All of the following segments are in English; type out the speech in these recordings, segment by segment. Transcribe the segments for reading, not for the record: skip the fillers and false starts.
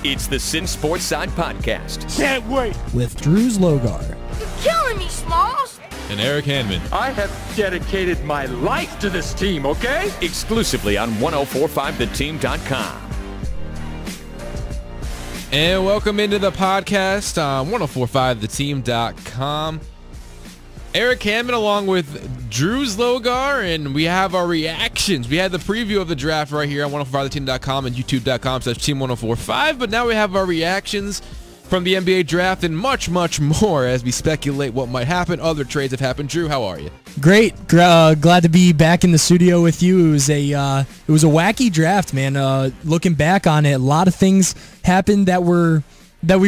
It's the Sittin Sportside podcast. Can't wait. With Drew's Logar. You're killing me, Smalls. And Eric Hanman. I have dedicated my life to this team, okay? Exclusively on 1045theteam.com. And welcome into the podcast on 1045theteam.com. Eric Hanman along with Drew's Logar, and we have our reactions. We had the preview of the draft right here on 1045theteam.com and youtube.com/team1045, but now we have our reactions from the NBA draft and much, much more as we speculate what might happen. Other trades have happened. Drew, how are you? Great. Glad to be back in the studio with you. It was a wacky draft, man. Looking back on it, a lot of things happened that we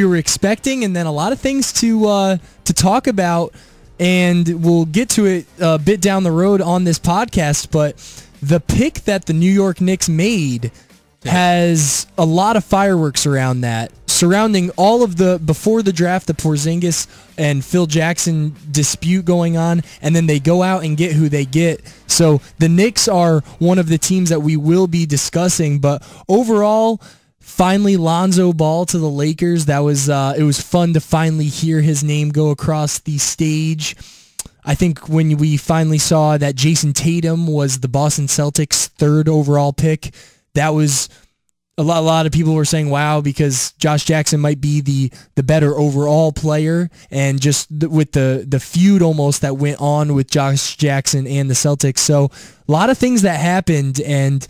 were expecting, and then a lot of things to talk about. And we'll get to it a bit down the road on this podcast, but the pick that the New York Knicks made has a lot of fireworks around that, surrounding all of before the draft, the Porzingis and Phil Jackson dispute going on, and then they go out and get who they get. So the Knicks are one of the teams that we will be discussing, but overall, finally Lonzo Ball to the Lakers. That was it was fun to finally hear his name go across the stage. I think when we finally saw that Jason Tatum was the Boston Celtics' third overall pick, that was a lot of people were saying, wow, because Josh Jackson might be the better overall player, and just with the feud almost that went on with Josh Jackson and the Celtics. So a lot of things that happened, and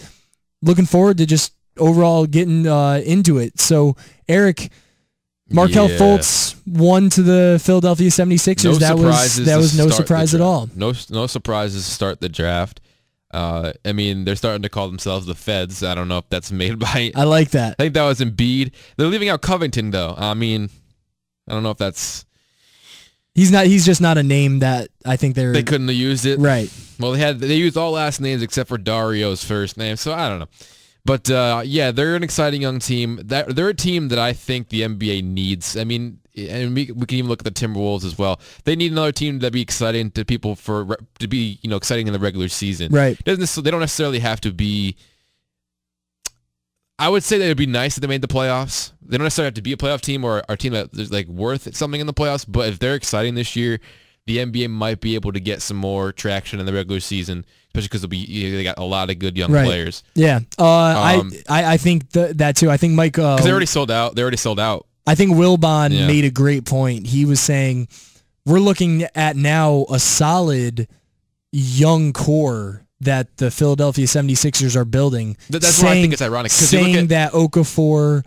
looking forward to just overall getting into it. So, Eric, Markelle Fultz won to the Philadelphia 76ers. That was no surprise at all. No surprises to start the draft. I mean, they're starting to call themselves the Feds. I don't know if that's made by... I like that. I think that was Embiid. They're leaving out Covington, though. I mean, I don't know if that's... He's just not a name that I think they couldn't have used it. Right. Well, they used all last names except for Dario's first name, so I don't know. But, yeah, they're an exciting young team. They're a team that I think the NBA needs. I mean, and we can even look at the Timberwolves as well. They need another team to be exciting to people to be exciting in the regular season. Right. They don't necessarily have to be. I would say that it would be nice if they made the playoffs. They don't necessarily have to be a playoff team or a team that is like worth something in the playoffs. But if they're exciting this year, the NBA might be able to get some more traction in the regular season, especially because they got a lot of good young players. Yeah, I think that too. I think Mike, because they already sold out. I think Wilbon made a great point. He was saying we're looking at now a solid young core that the Philadelphia 76ers are building. That's why I think it's ironic. Saying that Okafor,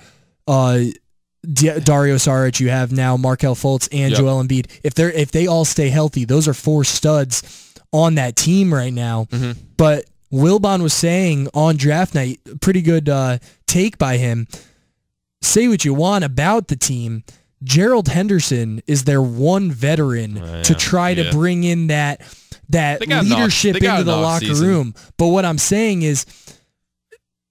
Dario Saric, you have now Markelle Fultz and Joel Embiid. If they all stay healthy, those are four studs on that team right now. Mm-hmm. But Wilbon was saying on draft night, pretty good take by him. Say what you want about the team, Gerald Henderson is their one veteran to try to bring in that leadership into the locker room. But what I'm saying is,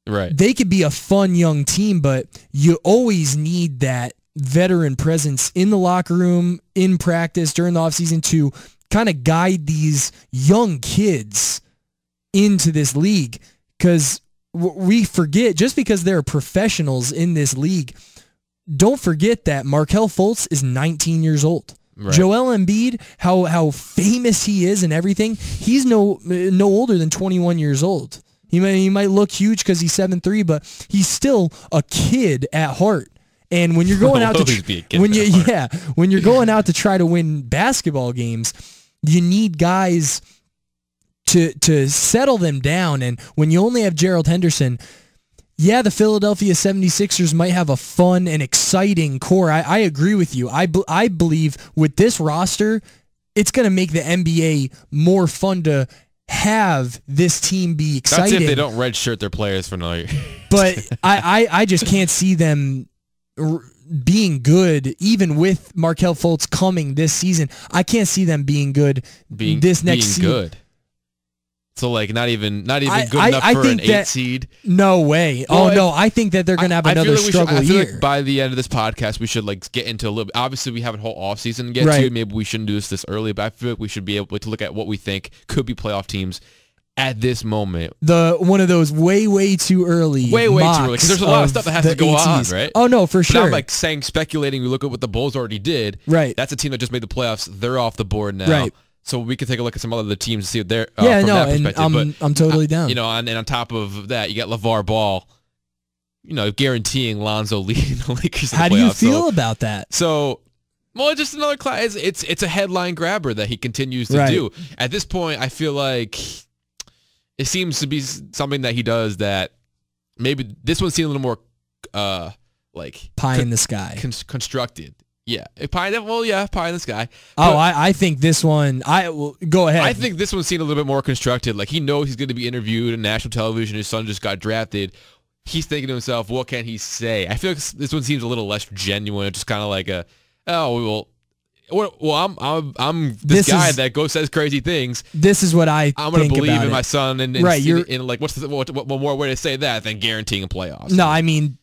they could be a fun young team, but you always need that veteran presence in the locker room, in practice, during the offseason to kind of guide these young kids into this league. Because we forget, just because there are professionals in this league, don't forget that Markelle Fultz is 19 years old. Right. Joel Embiid, how famous he is and everything, he's no older than 21 years old. He might look huge because he's 7'3", but he's still a kid at heart. And when you're going out when you're going out to try to win basketball games, you need guys to settle them down. And when you only have Gerald Henderson, the Philadelphia 76ers might have a fun and exciting core. I agree with you. I believe with this roster, it's going to make the NBA more fun to have this team be exciting. That's if they don't redshirt their players for another year. But I just can't see them being good, even with Markelle Fultz coming this season. I can't see them being good this next season. Good. So not even good enough for an 8 seed. No way. No, I think that they're going to have another struggle year. I feel like by the end of this podcast, we should get into a little bit. Obviously, we have a whole offseason to get to. Maybe we shouldn't do this early, but I feel like we should be able to look at what we think could be playoff teams at this moment. One of those way too early. Way too early. Because there's a lot of stuff that has to go on, right? Oh, no, for sure. But I'm like speculating, we look at what the Bulls already did. Right. That's a team that just made the playoffs. They're off the board now. Right. So we can take a look at some other teams and see what they're from that perspective. I'm totally down. You know, and on top of that, you got LeVar Ball, you know, guaranteeing Lonzo leading the Lakers in the playoffs. How do you feel about that? So, well, just another class. It's a headline grabber that he continues to do. At this point, I feel like it seems to be something that he does that maybe this one seems a little more like pie in the sky, constructed. Yeah, pie in the sky. Oh, I think this one. Go ahead. I think this one seemed a little bit more constructed. Like he knows he's going to be interviewed on national television. His son just got drafted. He's thinking to himself, what can he say? I feel like this one seems a little less genuine. Just kind of like I'm this guy that says crazy things. This is what I'm going to believe in my son, and right. Like what more way to say that than guaranteeing a playoffs? No, I mean,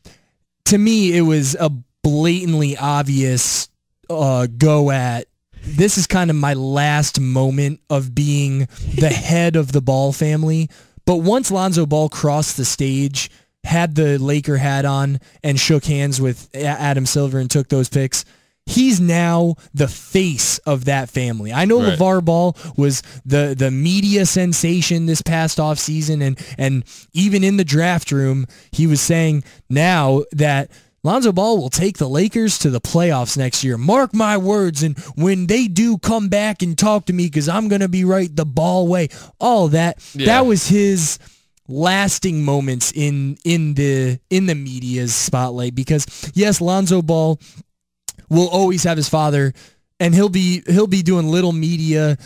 to me, it was a blatantly obvious go at. This is kind of my last moment of being the head of the Ball family. But once Lonzo Ball crossed the stage, had the Laker hat on, and shook hands with Adam Silver and took those picks, he's now the face of that family. I know LeVar Ball was the media sensation this past offseason, and even in the draft room, he was saying now that Lonzo Ball will take the Lakers to the playoffs next year. Mark my words, and when they do come back and talk to me, because I'm going to be right the Ball way, all that. Yeah. That was his lasting moments in the media's spotlight, because yes, Lonzo Ball will always have his father, and he'll be doing little media,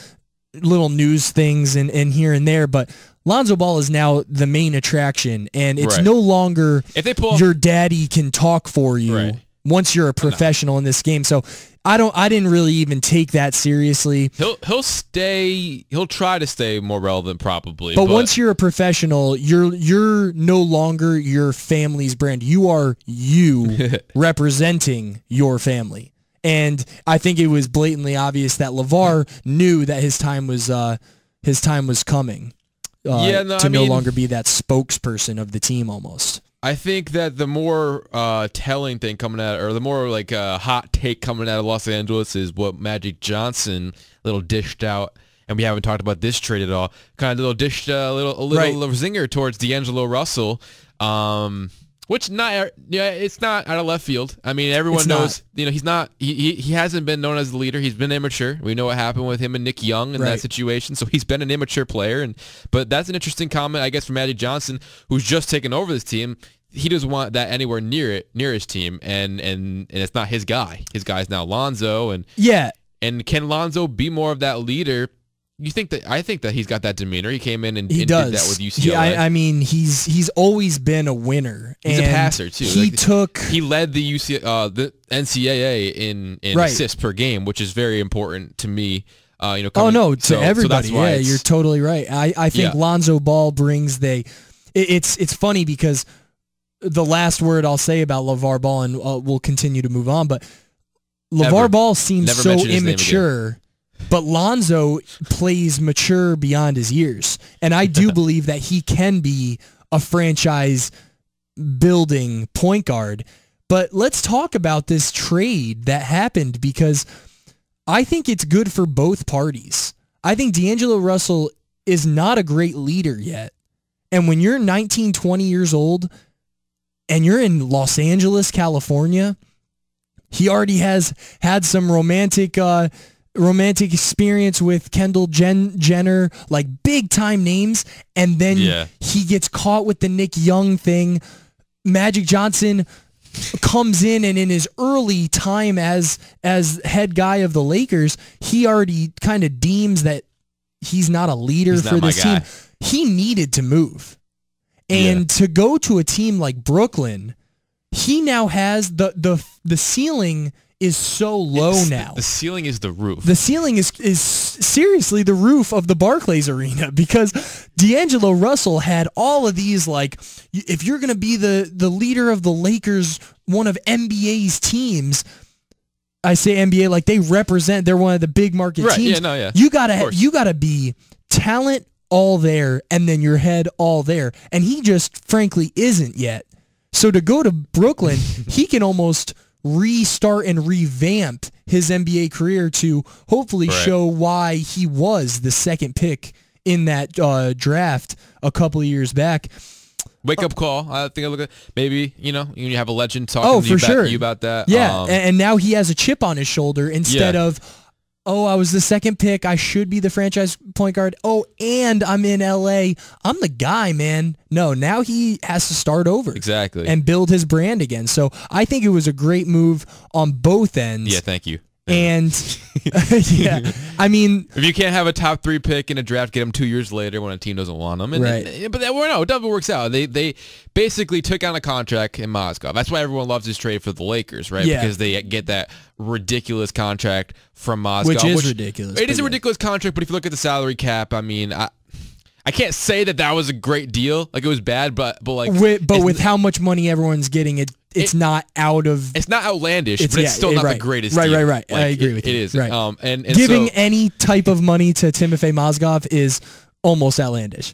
little news things and here and there, but Lonzo Ball is now the main attraction, and it's no longer if they pull your daddy can talk for you once you're a professional in this game. So I didn't really even take that seriously. He'll try to stay more relevant probably. But once you're a professional, you're no longer your family's brand. You are you representing your family. And I think it was blatantly obvious that LeVar knew that his time was coming. To no longer be that spokesperson of the team almost. I think that the more telling thing coming out, or the more like hot take coming out of Los Angeles, is what Magic Johnson little dished out, and we haven't talked about this trade at all. Kind of little dished a little zinger towards D'Angelo Russell, which it's not out of left field. I mean, everyone knows, he's not. He hasn't been known as the leader. He's been immature. We know what happened with him and Nick Young in that situation. So he's been an immature player. But that's an interesting comment, I guess, from Magic Johnson, who's just taken over this team. He doesn't want that anywhere near his team, and it's not his guy. His guy's now Lonzo, and can Lonzo be more of that leader? I think that he's got that demeanor. He came in and did that with UCLA. I mean, he's always been a winner. He's a passer too. He led the NCAA in assists per game, which is very important to me. To everybody. So that's you're totally right. I think Lonzo Ball brings it's funny because the last word I'll say about LeVar Ball, and we'll continue to move on, but LeVar Ball seems so immature. But Lonzo plays mature beyond his years. And I do believe that he can be a franchise-building point guard. But let's talk about this trade that happened, because I think it's good for both parties. I think D'Angelo Russell is not a great leader yet. And when you're 19, 20 years old, and you're in Los Angeles, California, he already has had some romantic experience with Kendall Jenner, like big time names, and then he gets caught with the Nick Young thing. Magic Johnson comes in, and in his early time as head guy of the Lakers, he already kind of deems that he's not a leader for this team. He needed to move. And to go to a team like Brooklyn, he now has the ceiling is so low now. The ceiling is the roof. The ceiling is seriously the roof of the Barclays Arena, because D'Angelo Russell had all of these, like, if you're going to be the leader of the Lakers, one of NBA's teams, I say NBA like they're one of the big market teams. Yeah, no, yeah. You gotta be talent all there and then your head all there. And he just frankly isn't yet. So to go to Brooklyn, he can almost restart and revamp his NBA career to hopefully show why he was the second pick in that draft a couple of years back. Wake up call. I think I look at maybe, you have a legend talking to you about that. Yeah, and now he has a chip on his shoulder instead of, oh, I was the second pick. I should be the franchise point guard. Oh, and I'm in LA. I'm the guy, man. No, now he has to start over. Exactly. And build his brand again. So I think it was a great move on both ends. Yeah, thank you. And I mean, if you can't have a top 3 pick in a draft, get him 2 years later when a team doesn't want him. And, but it doesn't work out. They basically took on a contract in Mozgov. That's why everyone loves this trade for the Lakers, right? Yeah. Because they get that ridiculous contract from Mozgov, which is ridiculous. It is a ridiculous contract, but if you look at the salary cap, I mean, I can't say that was a great deal. Like, it was bad, but with how much money everyone's getting, it's not out of... It's not outlandish, but it's still not the greatest deal. Right. Like, I agree with you. It is. Right. And giving any type of money to Timofey Mozgov is almost outlandish.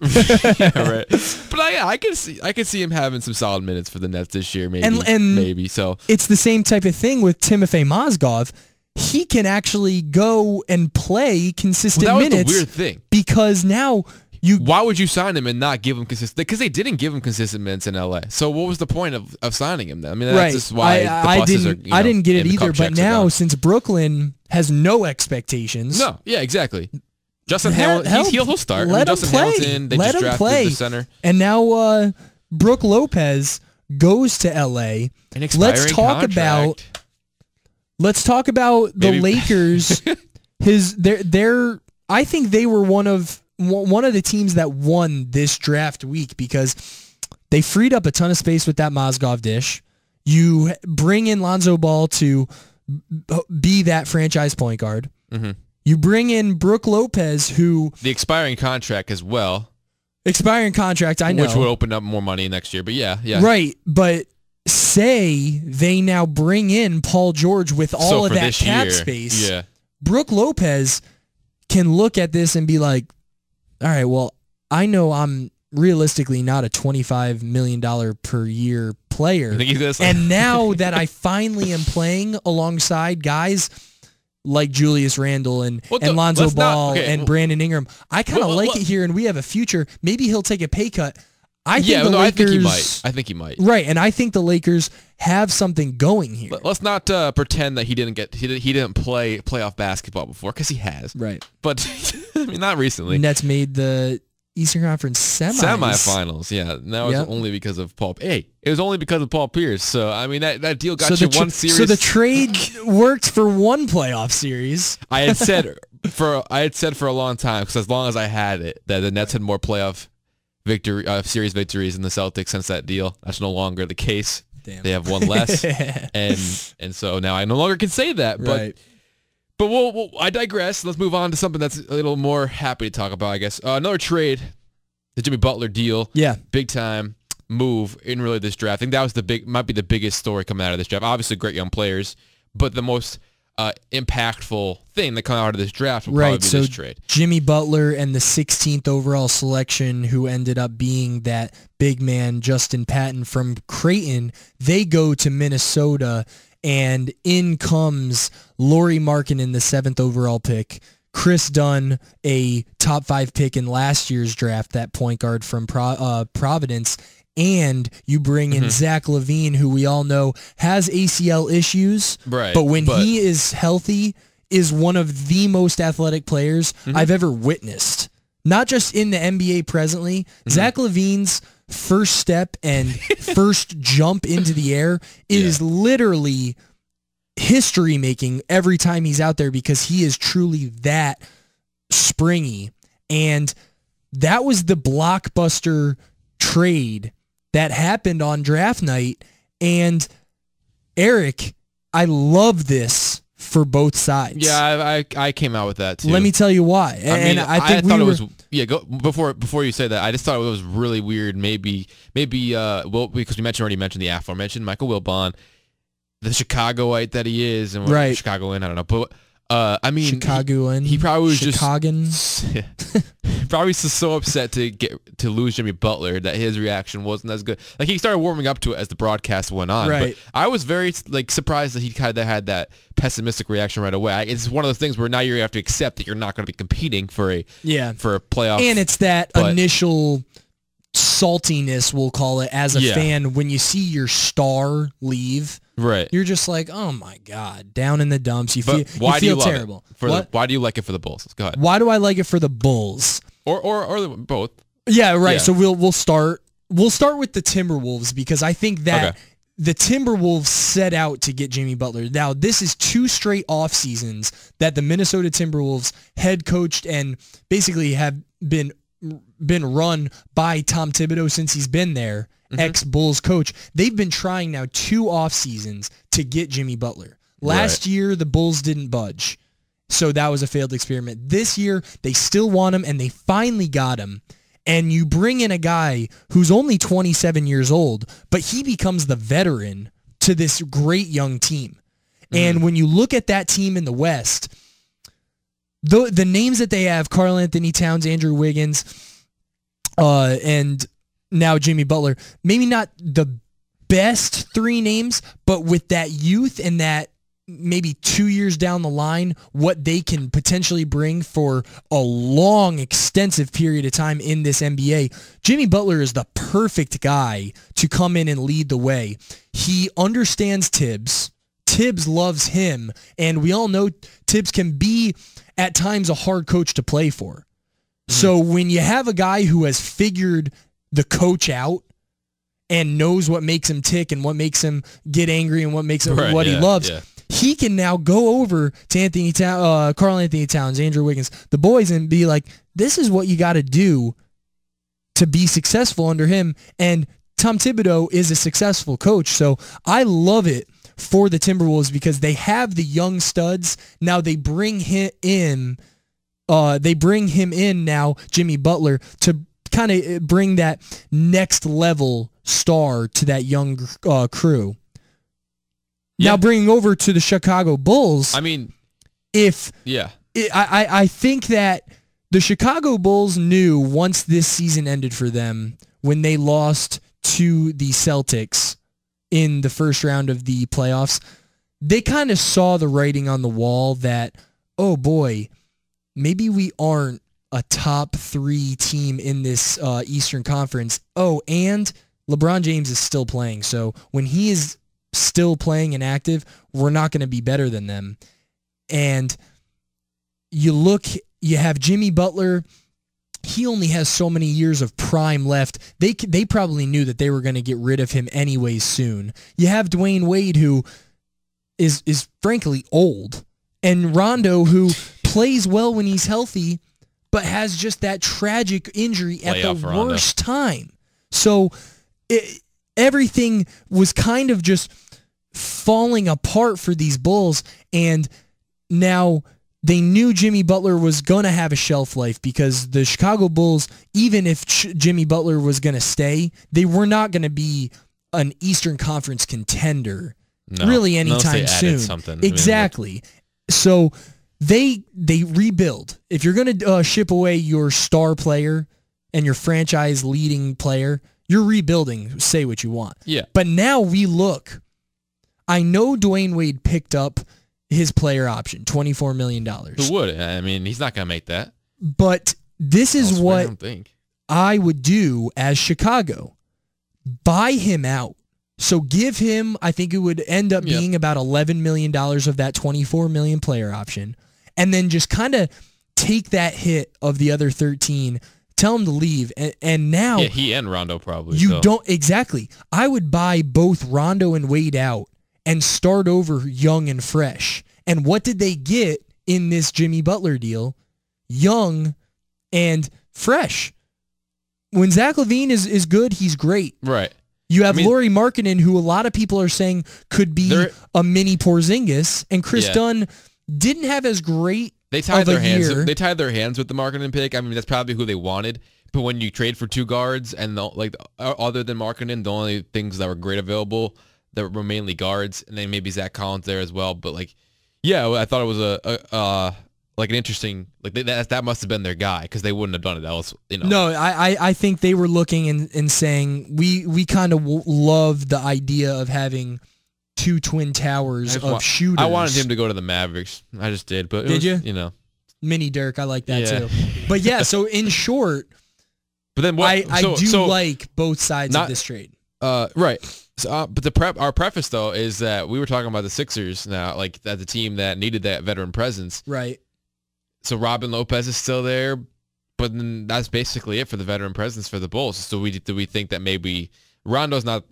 Yeah, right. But I can see him having some solid minutes for the Nets this year, maybe. So it's the same type of thing with Timofey Mozgov. He can actually go and play consistent minutes. That was the weird thing. Because now... Why would you sign him and not give him consistent? Because they didn't give him consistent minutes in LA. So what was the point of signing him then? I mean, that's just why I didn't get it either. But now, since Brooklyn has no expectations, yeah, exactly. Justin Hamilton, he'll start. Justin Hamilton, they just drafted the center, and now Brook Lopez goes to LA. Let's talk about the Lakers. I think they were one of the teams that won this draft week because they freed up a ton of space with that Mozgov dish. You bring in Lonzo Ball to be that franchise point guard. Mm-hmm. You bring in Brook Lopez, who... The expiring contract as well. Expiring contract, I know. Which would open up more money next year, but yeah. Right, but say they now bring in Paul George with all of that cap space. Yeah. Brook Lopez can look at this and be like, all right, well, I know I'm realistically not a $25 million per year player. And now that I finally am playing alongside guys like Julius Randle and Lonzo Ball and Brandon Ingram, I kind of like it here, and we have a future. Maybe he'll take a pay cut. I think he might. Right, and I think the Lakers have something going here. Let's not pretend that he didn't play playoff basketball before, because he has. Right, but I mean, not recently. Nets made the Eastern Conference semifinals. Yeah, that was only because of Paul. Hey, it was only because of Paul Pierce. So I mean, that deal got you one series. So the trade worked for one playoff series. I had said for a long time, because as long as I had it, that the Nets had more playoff series victories in the Celtics since that deal. That's no longer the case. Damn. They have one less, and so now I no longer can say that. Right. But I digress. Let's move on to something that's a little more happy to talk about, I guess. Another trade, the Jimmy Butler deal. Yeah, big time move in really this draft. I think that was might be the biggest story coming out of this draft. Obviously, great young players, but the most impactful thing that came out of this draft will probably be this trade. Jimmy Butler and the 16th overall selection, who ended up being that big man Justin Patton from Creighton, they go to Minnesota, and in comes Lauri Markkanen, the 7th overall pick, Chris Dunn, a top 5 pick in last year's draft, that point guard from Providence, and you bring in Zach LaVine, who we all know has ACL issues, but when he is healthy, is one of the most athletic players I've ever witnessed. Not just in the NBA presently. Zach LaVine's first step and first jump into the air is literally history-making every time he's out there, because he is truly that springy. And that was the blockbuster trade that happened on draft night. And Eric, I love this for both sides. Yeah, I came out with that too. Let me tell you why. I thought it was before you say that, I just thought it was really weird. Maybe because we already mentioned the aforementioned Michael Wilbon, the Chicagoite that he is, and Chicagoan, I don't know, but I mean, Chicagoan, he probably was Chicagoan. probably so upset to lose Jimmy Butler that his reaction wasn't as good. Like, he started warming up to it as the broadcast went on. Right. But I was very surprised that he kind of had that pessimistic reaction right away. It's one of those things where now you have to accept that you're not going to be competing for a playoff. And it's that initial saltiness, we'll call it, as a fan, when you see your star leave. Right. You're just like, oh my God, down in the dumps. You feel terrible. Why do you like it for the Bulls? Go ahead. Why do I like it for the Bulls? Or both. Yeah, right. Yeah. So we'll start with the Timberwolves, because I think that the Timberwolves set out to get Jimmy Butler. Now, this is 2 straight off seasons that the Minnesota Timberwolves head coached and basically have been run by Tom Thibodeau since he's been there. Ex-Bulls coach. They've been trying now 2 off seasons to get Jimmy Butler. Last year, the Bulls didn't budge, so that was a failed experiment. This year, they still want him, and they finally got him. And you bring in a guy who's only 27 years old, but he becomes the veteran to this great young team. And when you look at that team in the West, the names that they have, Karl Anthony Towns, Andrew Wiggins, and now Jimmy Butler, maybe not the best 3 names, but with that youth and that maybe 2 years down the line, what they can potentially bring for a long, extensive period of time in this NBA, Jimmy Butler is the perfect guy to come in and lead the way. He understands Tibbs. Tibbs loves him, and we all know Tibbs can be, at times, a hard coach to play for. So when you have a guy who has figured the coach out and knows what makes him tick and what makes him get angry and what makes him what he loves, he can now go over to Karl Anthony Towns, Andrew Wiggins, the boys, and be like, this is what you got to do to be successful under him. And Tom Thibodeau is a successful coach. So I love it for the Timberwolves because they have the young studs. Now they bring him in. Now, Jimmy Butler, to kind of bring that next level star to that young crew. Now bringing over to the Chicago Bulls. I mean, I think that the Chicago Bulls knew once this season ended for them, when they lost to the Celtics in the first round of the playoffs, they kind of saw the writing on the wall that, oh boy, maybe we aren't a top 3 team in this Eastern Conference. Oh, and LeBron James is still playing. So when he is still playing and active, we're not going to be better than them. And you have Jimmy Butler. He only has so many years of prime left. They probably knew that they were going to get rid of him anyways soon. You have Dwayne Wade, who is frankly old, and Rondo, who plays well when he's healthy, but has just that tragic injury at the worst time. So everything was kind of just falling apart for these Bulls, and now they knew Jimmy Butler was going to have a shelf life, because the Chicago Bulls, even if Jimmy Butler was going to stay, they were not going to be an Eastern Conference contender really anytime soon. Exactly. So they rebuild. If you're going to ship away your star player and your franchise leading player, you're rebuilding. Say what you want. Yeah. But now we look. I know Dwayne Wade picked up his player option, $24 million. Who would? I mean, he's not going to make that. But this is what I would do as Chicago. Buy him out. So give him, I think it would end up being about $11 million of that $24 million player option. And then just kind of take that hit of the other 13, tell him to leave. And now... Yeah, he and Rondo probably. Exactly. I would buy both Rondo and Wade out and start over young and fresh. And what did they get in this Jimmy Butler deal? Young and fresh. When Zach LaVine is good, he's great. Right. You have Lauri Markkanen, who a lot of people are saying could be a mini Porzingis, and Chris Dunn didn't have as great They tied their hands with the Markkanen pick. I mean, that's probably who they wanted. But when you trade for 2 guards, and other than Markkanen, the only things that were great available that were mainly guards, and then maybe Zach Collins there as well. But I thought it was like an interesting, like that must have been their guy because they wouldn't have done it else. No, I think they were looking and saying we kind of love the idea of having 2 twin towers of shooters. I wanted him to go to the Mavericks. I just did, but did you? You know, Mini Dirk, I like that too. But yeah, so in short, but then I do like both sides of this trade. Right. So, but our preface though is that we were talking about the Sixers now, like as a team that needed that veteran presence. Right. So Robin Lopez is still there, but then that's basically it for the veteran presence for the Bulls. So do we think that maybe Rondo's not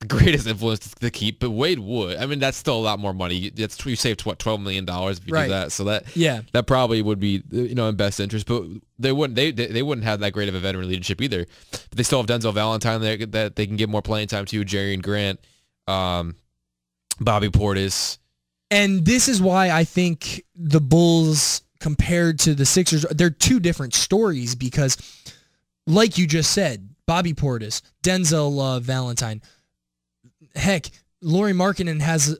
the greatest influence to keep, but Wade would. I mean, that's still a lot more money. You saved what, $12 million if you do that. So that probably would be in best interest. But they wouldn't have that great of a veteran leadership either. But they still have Denzel Valentine there that they can give more playing time to. Jerry and Grant, Bobby Portis. And this is why I think the Bulls compared to the Sixers, they're two different stories because, like you just said, Bobby Portis, Denzel Valentine. Heck, Lauri Markkanen has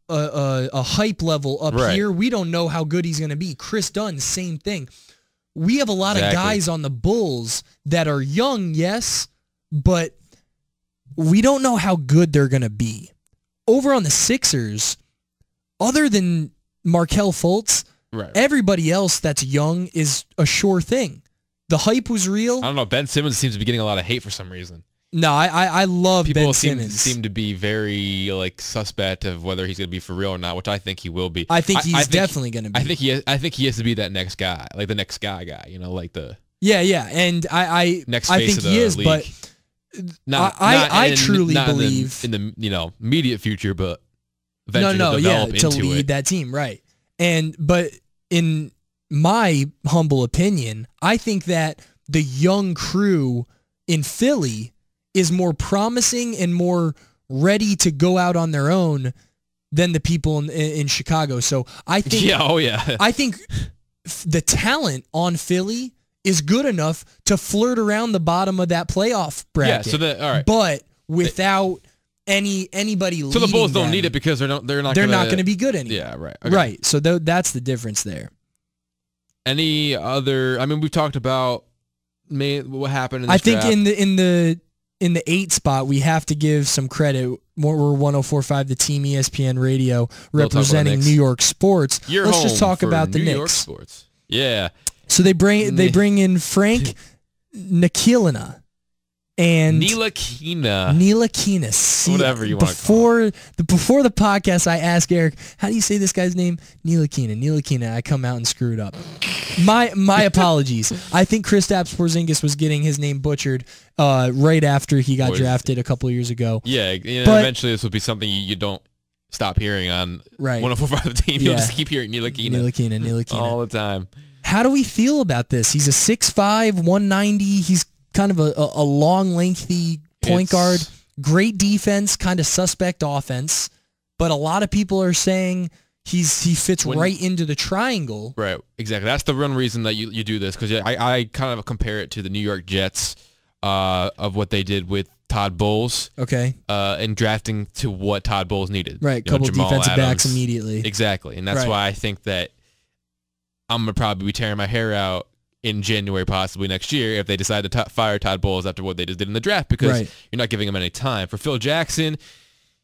a hype level up here. We don't know how good he's going to be. Chris Dunn, same thing. We have a lot of guys on the Bulls that are young, yes, but we don't know how good they're going to be. Over on the Sixers, other than Markelle Fultz, everybody else that's young is a sure thing. The hype was real. I don't know. Ben Simmons seems to be getting a lot of hate for some reason. No, I love Ben Simmons. People seem to be very suspect of whether he's going to be for real or not, which I think he will be. I think he's definitely going to be. I think he has to be that next guy, like the next guy, like the and I next I think he is, league. But I truly believe in the immediate future, but eventually to lead that team, right? But in my humble opinion, I think that the young crew in Philly is more promising and more ready to go out on their own than the people in Chicago. So I think, I think the talent on Philly is good enough to flirt around the bottom of that playoff bracket. Yeah, so all right, but without anybody. So the Bulls don't need it because they're not going to be good anymore. Yeah, right. Okay. Right. So that's the difference there. Any other? I mean, we've talked about what happened in this draft. I think in the 8 spot, we have to give some credit. We're 104.5, the Team ESPN Radio, representing New York sports. Let's just talk about the Knicks. New York sports. Yeah. So they bring in Frank Ntilikina and Ntilikina. See, whatever you want to call it. Before the podcast, I asked Eric, how do you say this guy's name? Ntilikina. I come out and screw it up. My apologies. I think Kristaps Porzingis was getting his name butchered right after he got drafted a couple of years ago. Yeah, but eventually this will be something you don't stop hearing on 104.5 The Team. You'll just keep hearing Ntilikina all the time. How do we feel about this? He's a 6'5", 190. He's kind of a long, lengthy point guard. Great defense, kind of suspect offense. But a lot of people are saying he fits right into the triangle. Right, exactly. That's the one reason that you do this, because I kind of compare it to the New York Jets of what they did with Todd Bowles. Okay. And drafting to what Todd Bowles needed. Right, couple defensive backs immediately. Exactly, and that's why I think that I'm going to probably be tearing my hair out in January, possibly next year, if they decide to fire Todd Bowles after what they just did in the draft, because you're not giving him any time. For Phil Jackson,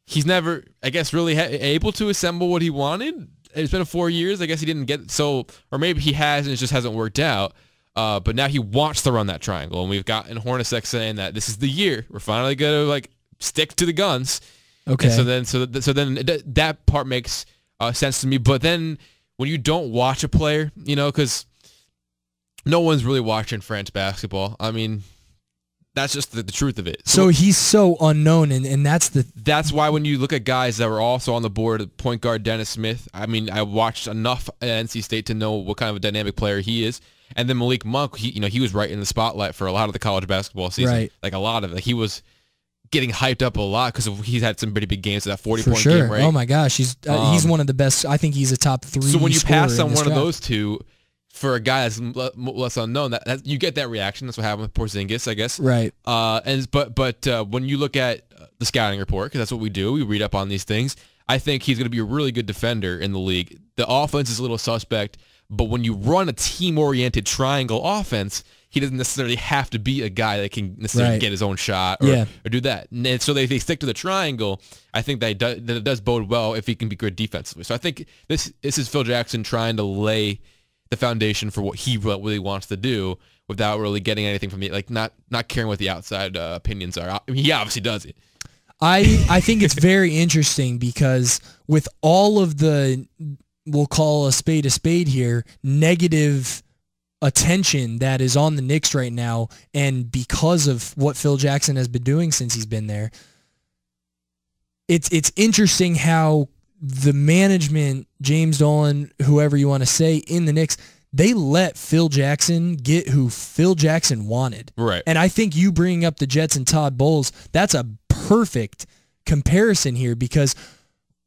he's never, I guess, really able to assemble what he wanted. It's been 4 years. I guess he didn't get or maybe he has and it just hasn't worked out. But now he wants to run that triangle, and we've got in Hornacek saying that this is the year we're finally going to stick to the guns. Okay. And so then that part makes sense to me. But then when you don't watch a player, because no one's really watching French basketball. I mean, that's just the truth of it. So he's so unknown, and that's why when you look at guys that were also on the board, point guard Dennis Smith, I mean, I watched enough at NC State to know what kind of a dynamic player he is. And then Malik Monk, he was right in the spotlight for a lot of the college basketball season. Right. Like a lot of it. He was getting hyped up a lot because he's had some pretty big games. That 40-point sure. game, right? Oh my gosh, he's one of the best. I think he's a top 3. So when you pass on one draft of those two, for a guy that's less unknown, that you get that reaction. That's what happened with Porzingis, I guess. Right. But when you look at the scouting report, because that's what we do, we read up on these things. I think he's going to be a really good defender in the league. The offense is a little suspect, But when you run a team-oriented triangle offense, he doesn't necessarily have to be a guy that can necessarily get his own shot or do that. And so they stick to the triangle. I think that it does bode well if he can be good defensively. So I think this is Phil Jackson trying to lay the foundation for what he really wants to do without really getting anything from like not caring what the outside opinions are. I mean, he obviously does it. I think it's very interesting because with all of the, we'll call a spade here, negative attention that is on the Knicks right now, and because of what Phil Jackson has been doing since he's been there, it's interesting how the management, James Dolan, whoever you want to say, in the Knicks, they let Phil Jackson get who Phil Jackson wanted. Right. And I think you bringing up the Jets and Todd Bowles, that's a perfect comparison here, because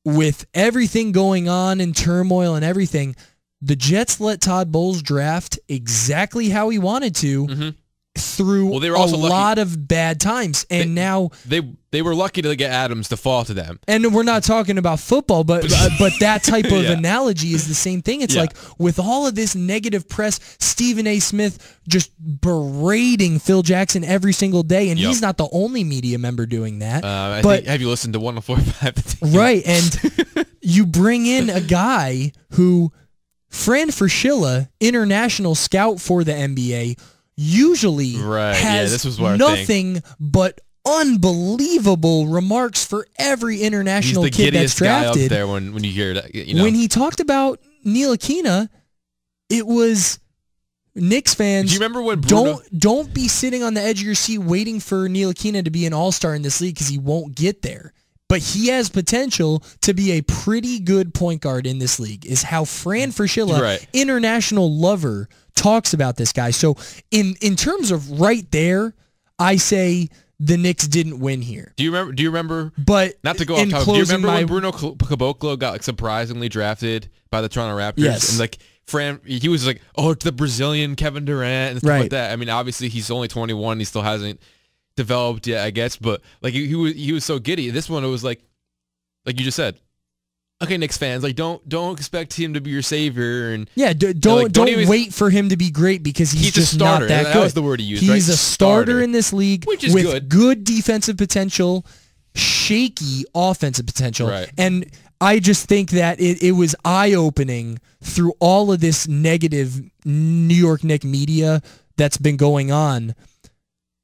with everything going on in turmoil and everything, the Jets let Todd Bowles draft exactly how he wanted to through they were also a lot of bad times. And now they were lucky to get Adams to fall to them. And we're not talking about football, but that type of analogy is the same thing. It's like with all of this negative press, Stephen A. Smith just berating Phil Jackson every single day, and he's not the only media member doing that. Have you listened to 104.5? Right, and you bring in a guy who, Fran Fraschilla, international scout for the NBA, usually has nothing but unbelievable remarks for every international kid that's drafted. Guy up there when you hear that, when he talked about Ntilikina, it was Knicks fans. Do you remember when Bruno... don't be sitting on the edge of your seat waiting for Ntilikina to be an all-star in this league, because he won't get there. But he has potential to be a pretty good point guard in this league, is how Fran Fraschilla, international lover, talks about this guy. So in terms of right there, I say the Knicks didn't win here. Do you remember? But not to go off topic. Do you remember when Bruno Caboclo got surprisingly drafted by the Toronto Raptors? Yes. And Fran, he was like, "Oh, it's the Brazilian Kevin Durant," and stuff like that. I mean, obviously he's only 21. He still hasn't developed yet, I guess. But he was so giddy. This one, it was like you just said. Okay, Knicks fans, don't expect him to be your savior, and don't wait for him to be great, because he's just a starter. Not that good. That was the word he used. He's a starter in this league, which is with good defensive potential, shaky offensive potential, and I just think that it was eye-opening through all of this negative New York Knicks media that's been going on,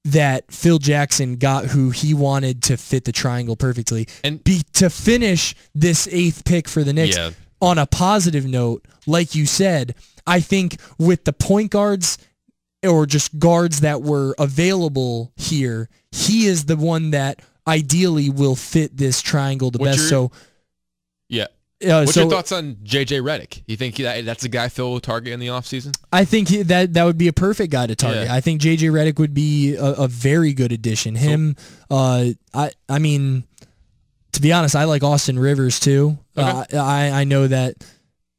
that Phil Jackson got who he wanted to fit the triangle perfectly. And to finish this 8th pick for the Knicks on a positive note, like you said, I think with the point guards or just guards that were available here, he is the one that ideally will fit this triangle the best. What's your thoughts on J.J. Redick? You think that's a guy Phil will target in the offseason? I think that would be a perfect guy to target. I think J.J. Redick would be a very good addition. I mean, to be honest, I like Austin Rivers too. Okay. I know that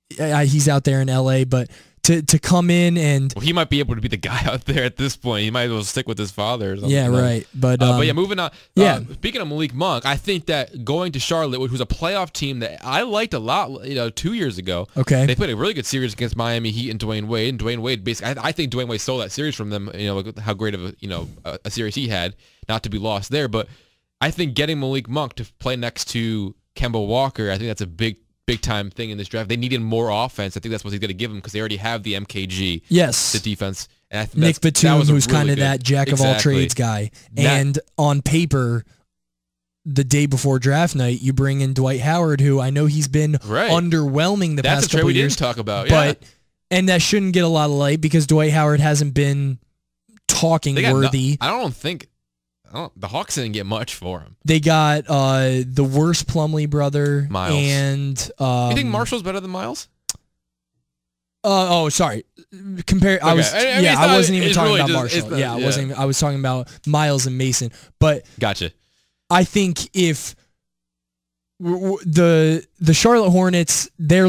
he's out there in L.A., but to come in and... Well, he might be able to be the guy out there at this point. He might as well stick with his father or something. Yeah, right. But moving on. Speaking of Malik Monk, I think that going to Charlotte, which was a playoff team that I liked a lot 2 years ago. Okay. They played a really good series against Miami Heat and Dwayne Wade. And Dwayne Wade, basically, I think Dwayne Wade stole that series from them, how great of a series he had, not to be lost there. But I think getting Malik Monk to play next to Kemba Walker, I think that's a big time thing in this draft. They needed more offense. I think that's what he's going to give them, because they already have the MKG. Yes. The defense. And I think Nick Batum, who's kind of that jack of all trades guy. And on paper, the day before draft night, you bring in Dwight Howard, who I know he's been underwhelming the past couple years. That's a trade we didn't talk about. But and that shouldn't get a lot of light, because Dwight Howard hasn't been talking worthy. I don't think the Hawks didn't get much for him. They got the worst Plumlee brother, Miles. And you think Marshall's better than Miles? Sorry. Compare. Okay. I wasn't even talking about Marshall. I wasn't. I was talking about Miles and Mason. But gotcha. I think if the Charlotte Hornets, they're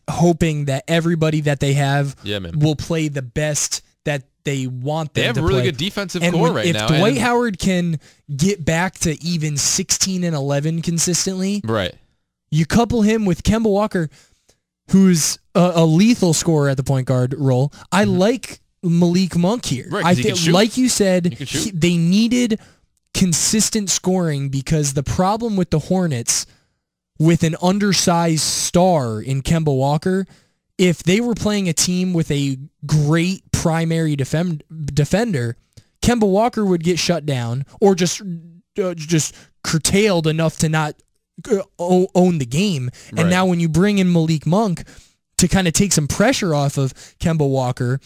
hoping that everybody that they have will play the best that they want them to play. They have a really good defensive core right now. If Dwight Howard can get back to even 16 and 11 consistently, right? You couple him with Kemba Walker. who's a lethal scorer at the point guard role. I like Malik Monk here. Right, I think, like you said, they needed consistent scoring because the problem with the Hornets, with an undersized star in Kemba Walker, if they were playing a team with a great primary defender, Kemba Walker would get shut down or just curtailed enough to not own the game. And now when you bring in Malik Monk to kind of take some pressure off of Kemba Walker,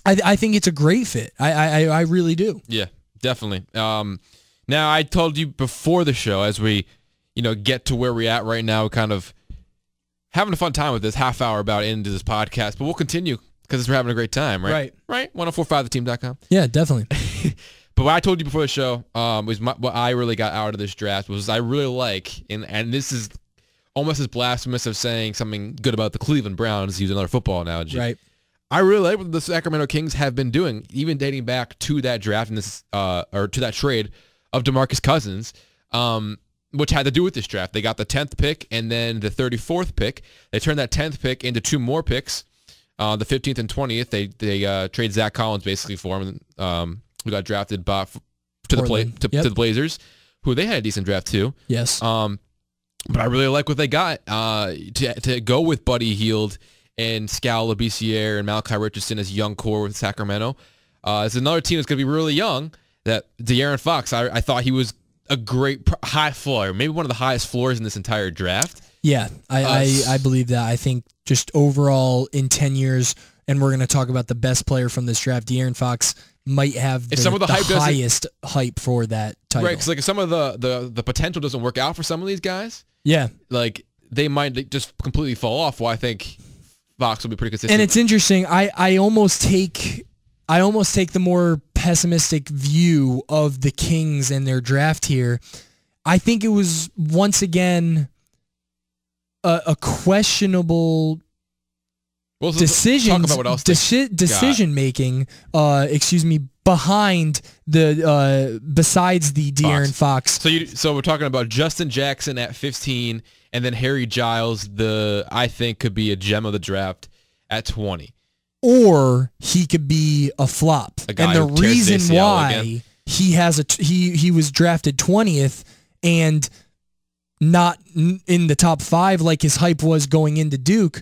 I think it's a great fit. I really do. Yeah, definitely. Now, I told you before the show, as we get to where we're at right now, kind of having a fun time with this half hour about into this podcast, but we'll continue because we're having a great time, right? Right. 1045theteam.com. Yeah, definitely. But what I told you before the show was what I really got out of this draft was I really like, and this is almost as blasphemous as saying something good about the Cleveland Browns, to use another football analogy. Right. I really like what the Sacramento Kings have been doing, even dating back to that draft and this, or to that trade of DeMarcus Cousins, which had to do with this draft. They got the 10th pick and then the 34th pick. They turned that 10th pick into two more picks, the 15th and 20th. They trade Zach Collins basically for him, who got drafted to the Blazers, who they had a decent draft too. Yes. But I really like what they got to go with Buddy Hield and Scal Labissiere and Malachi Richardson as young core with Sacramento. It's another team that's going to be really young. That De'Aaron Fox, I thought he was a great high floor, maybe one of the highest floors in this entire draft. Yeah, I believe that. I think just overall in 10 years, and we're going to talk about the best player from this draft, De'Aaron Fox might have the highest hype for that title. Right, because like if some of the potential doesn't work out for some of these guys, yeah, like they might just completely fall off. Well, I think Fox will be pretty consistent. And it's interesting. I almost take the more pessimistic view of the Kings and their draft here. I think it was once again a questionable decision making. Behind besides the De'Aaron Fox. So we're talking about Justin Jackson at 15, and then Harry Giles, I think could be a gem of the draft at 20. Or he could be a flop. And the reason why he was drafted 20th and not in the top 5 like his hype was going into Duke,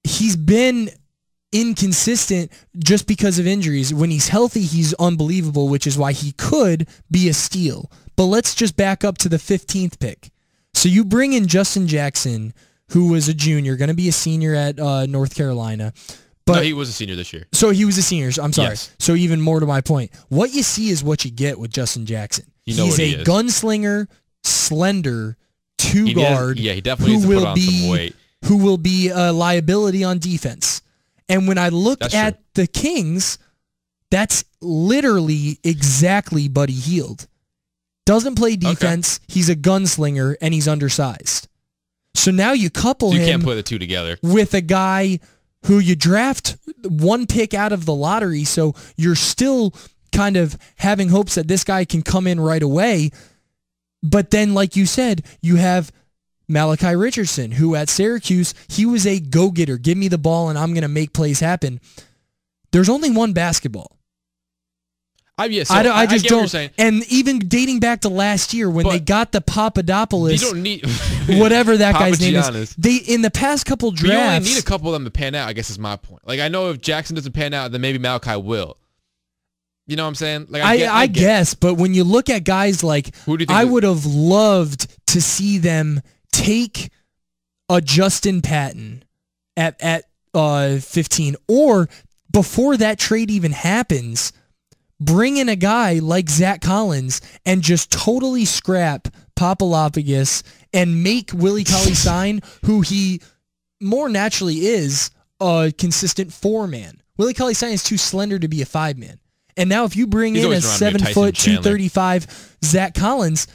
he's been inconsistent just because of injuries. When he's healthy, he's unbelievable, which is why he could be a steal. But let's just back up to the 15th pick. So you bring in Justin Jackson, who was a junior, going to be a senior at North Carolina. But no, he was a senior this year. So he was a senior. I'm sorry. Yes. So even more to my point, what you see is what you get with Justin Jackson. He's a gunslinger, slender, two-guard. He definitely needs to put on some weight. Who will be a liability on defense. And when I look at the Kings, that's literally exactly Buddy Hield. Doesn't play defense. Okay. He's a gunslinger, and he's undersized. So now you couple him. You can't put the two together with a guy who you draft one pick out of the lottery. So you're still kind of having hopes that this guy can come in right away. But then, like you said, you have Malachi Richardson, who at Syracuse, he was a go-getter. Give me the ball, and I'm going to make plays happen. There's only one basketball. I just don't. And even dating back to last year when they got the Papadopoulos, you don't need whatever that guy's name is. They in the past couple drafts, you only need a couple of them to pan out. I guess is my point. Like I know if Jackson doesn't pan out, then maybe Malachi will. You know what I'm saying? Like I guess, but when you look at guys like, I would have loved to see them take a Justin Patton at 15, or before that trade even happens, bring in a guy like Zach Collins and just totally scrap Papadopoulos and make Willie Cauley-Stein, who he more naturally is, a consistent 4-man. Willie Cauley-Stein is too slender to be a 5-man. And now if you bring in a 7-foot, 235 Zach Collins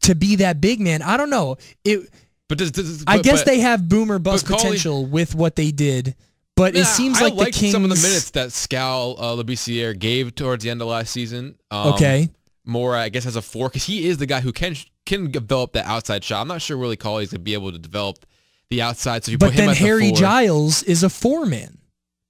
to be that big man, I don't know. I guess they have boom or bust potential with what they did. But it seems like the Kings... some of the minutes that Scal Labissiere gave towards the end of last season. More, I guess, as a 4, because he is the guy who can develop that outside shot. I'm not sure Willie Cauley's going to be able to develop the outside. So you but put him then at the Harry 4. Giles is a 4-man.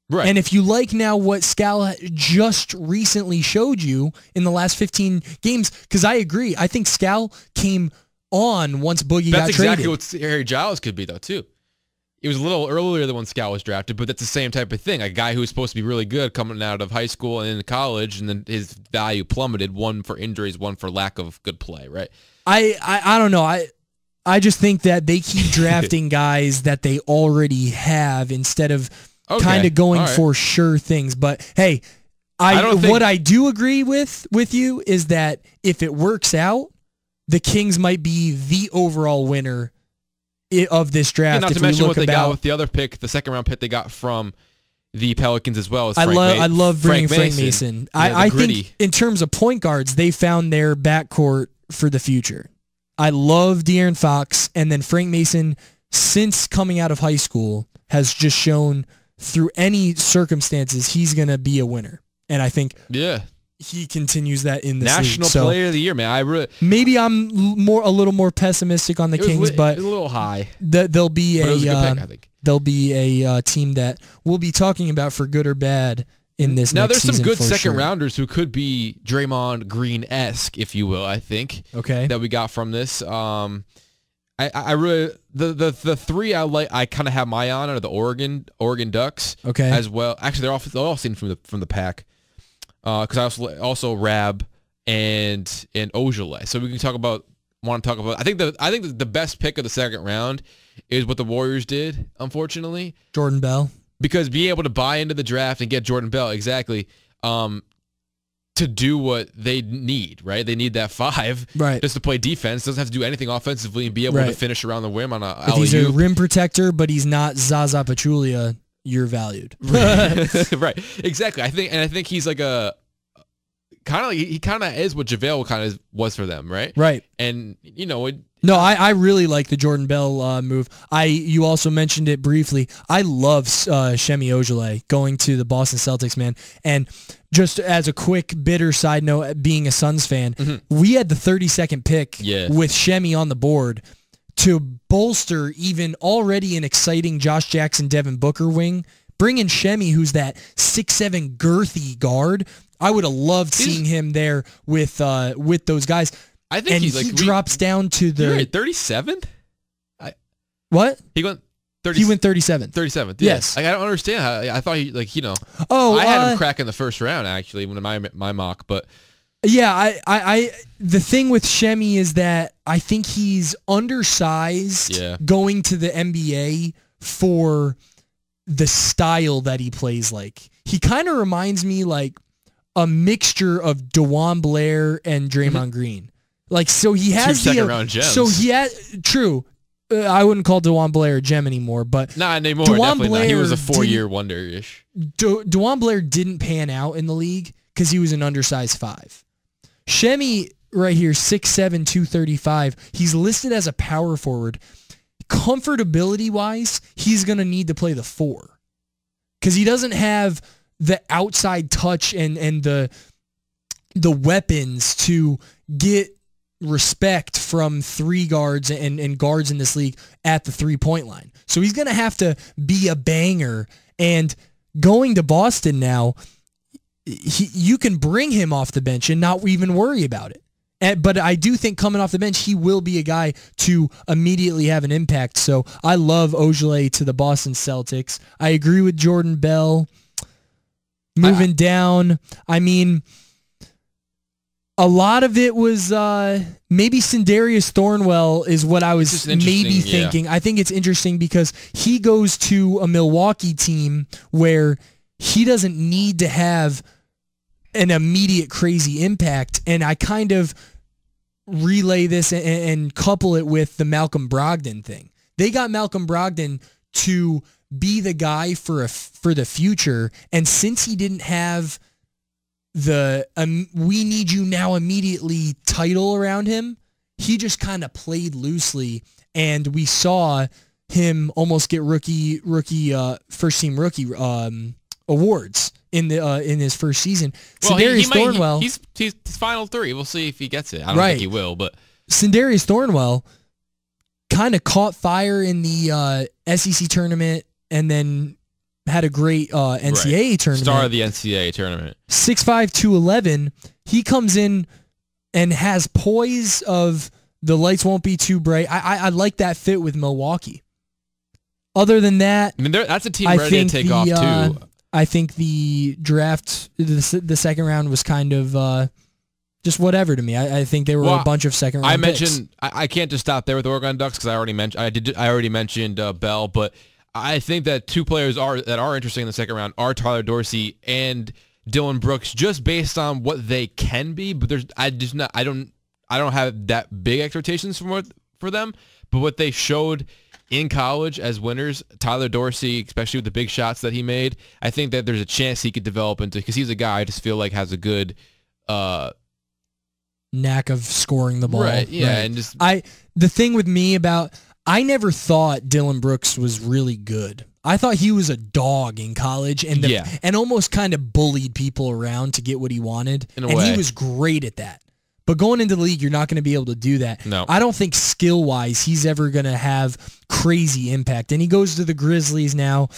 Right. And if you like now what Scal just recently showed you in the last 15 games, because I agree, I think Scal came on once Boogie got traded. That's exactly what Harry Giles could be, though, too. It was a little earlier than when Scal was drafted, but that's the same type of thing. A guy who was supposed to be really good coming out of high school and into college, and then his value plummeted, one for injuries, one for lack of good play, right? I don't know. I just think that they keep drafting guys that they already have instead of kind of going for sure things. But hey, what I do agree with you is that if it works out, the Kings might be the overall winner of this draft. Not to mention what they got with the other pick, the second-round pick they got from the Pelicans as well. I love bringing Frank Mason. I think in terms of point guards, they found their backcourt for the future. I love De'Aaron Fox, and then Frank Mason, since coming out of high school, has just shown through any circumstances he's going to be a winner. And I think he continues that in the National Player of the Year, man. Maybe I'm a little more pessimistic on the Kings, but a little high. They'll be a good pick, I think. They'll be a team that we'll be talking about for good or bad in this. Now next there's some good second sure. rounders who could be Draymond Green-esque, if you will. I think. Okay. That we got from this. I really the three I kind of have my eye on are the Oregon Ducks. Okay. As well. Actually, they're all seen from the pack. Because I also Rab and Ojale. So we can want to talk about. I think the best pick of the second round is what the Warriors did. Unfortunately, Jordan Bell. Because being able to buy into the draft and get Jordan Bell exactly. To do what they need, right? They need that 5 just to play defense. Doesn't have to do anything offensively and be able to finish around the rim on a alley-oop. He's a rim protector, but he's not Zaza Pachulia. You're valued. Right. Exactly. I think he's like he kind of is what JaVale kind of was for them, right? Right. And I really like the Jordan Bell move. You also mentioned it briefly. I love Shemi Ojale going to the Boston Celtics, man. And just as a quick bitter side note, being a Suns fan, we had the 32nd pick with Shemi on the board to bolster even already an exciting Josh Jackson, Devin Booker wing. Bring in Shemi, who's that 6'7" girthy guard. I would have loved seeing him there with those guys. I think he drops down to the 37th. What? He went 30. He went 37th. 37th. Yes. I don't understand how. I thought he Oh, I had him crack in the first round actually when my mock, but. Yeah, the thing with Shemi is that I think he's undersized going to the NBA for the style that he plays like. He kind of reminds me like a mixture of DeJuan Blair and Draymond Green. Like, so he has two second-round gems. So he has, true. I wouldn't call DeJuan Blair a gem anymore, but not anymore. Definitely not. He was a 4-year wonder-ish. DeJuan Blair didn't pan out in the league because he was an undersized 5. Shemi right here, 6'7", 235. He's listed as a power forward. Comfortability-wise, he's going to need to play the 4 because he doesn't have the outside touch and the weapons to get respect from 3 guards and guards in this league at the 3-point line. So he's going to have to be a banger. And going to Boston now, you can bring him off the bench and not even worry about it. But I do think coming off the bench, he will be a guy to immediately have an impact. So I love Ojale to the Boston Celtics. I agree with Jordan Bell. Moving down, I mean, a lot of it was maybe Sindarius Thornwell is what I was maybe thinking. I think it's interesting because he goes to a Milwaukee team where he doesn't need to have an immediate crazy impact. And I kind of relay this and couple it with the Malcolm Brogdon thing. They got Malcolm Brogdon to be the guy for the future. And since he didn't have the we need you now immediately title around him, he just kind of played loosely. And we saw him almost get first team rookie awards in his first season. Well, Sindarius Thornwell, he's final 3. We'll see if he gets it. I don't think he will, but Sindarius Thornwell kind of caught fire in the SEC tournament and then had a great NCAA tournament. Star of the NCAA tournament. 6'5", 211. He comes in and has poise of the lights won't be too bright. I like that fit with Milwaukee. Other than that, I mean, that's a team ready to take off too. I think the draft, the second round was kind of just whatever to me. I think there were a bunch of second round picks. I can't just stop there with Oregon Ducks because I already mentioned Bell, but I think that two players that are interesting in the second round are Tyler Dorsey and Dylan Brooks, just based on what they can be. But I don't have that big expectations for them. But what they showed in college as winners, Tyler Dorsey, especially with the big shots that he made, I think that there's a chance he could develop into, because he's a guy I just feel like has a good knack of scoring the ball. Right, yeah. Right. And just the thing with me about, I never thought Dylan Brooks was really good. I thought he was a dog in college and almost kind of bullied people around to get what he wanted. In a way. He was great at that. But going into the league, you're not going to be able to do that. No. I don't think skill-wise he's ever going to have crazy impact. And he goes to the Grizzlies now.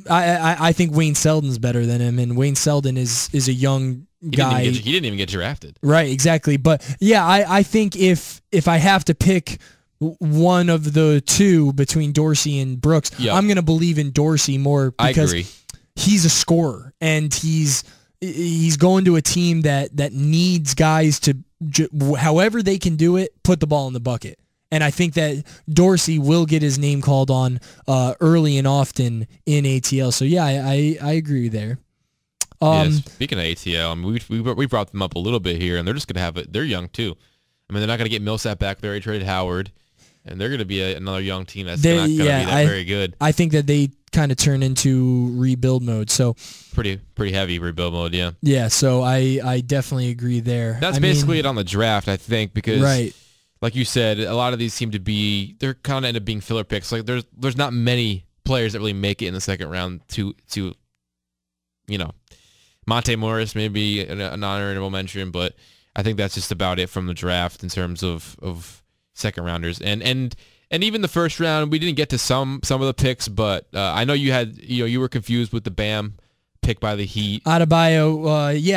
I think Wayne Selden's better than him, and Wayne Selden is a young guy. He didn't even get drafted. Right, exactly. But yeah, I think if I have to pick one of the two between Dorsey and Brooks, I'm going to believe in Dorsey more because he's a scorer, and he's going to a team that needs guys to, however they can do it, put the ball in the bucket. And I think that Dorsey will get his name called on early and often in ATL. So yeah, I agree there. Speaking of ATL, I mean, we brought them up a little bit here, and they're just going to have it. They're young too. I mean, they're not going to get Millsap back. They already traded Howard, and they're going to be another young team that's not going to be that very good. I think that they kind of turn into rebuild mode. So pretty heavy rebuild mode, yeah. Yeah, so I definitely agree there. That's basically it on the draft, I think, because like you said, a lot of these seem to be, they're kind of end up being filler picks. Like there's not many players that really make it in the second round to Monte Morris maybe an honorable mention, but I think that's just about it from the draft in terms of second rounders. And even the first round, we didn't get to some of the picks, but I know you were confused with the Bam pick by the Heat. Adebayo,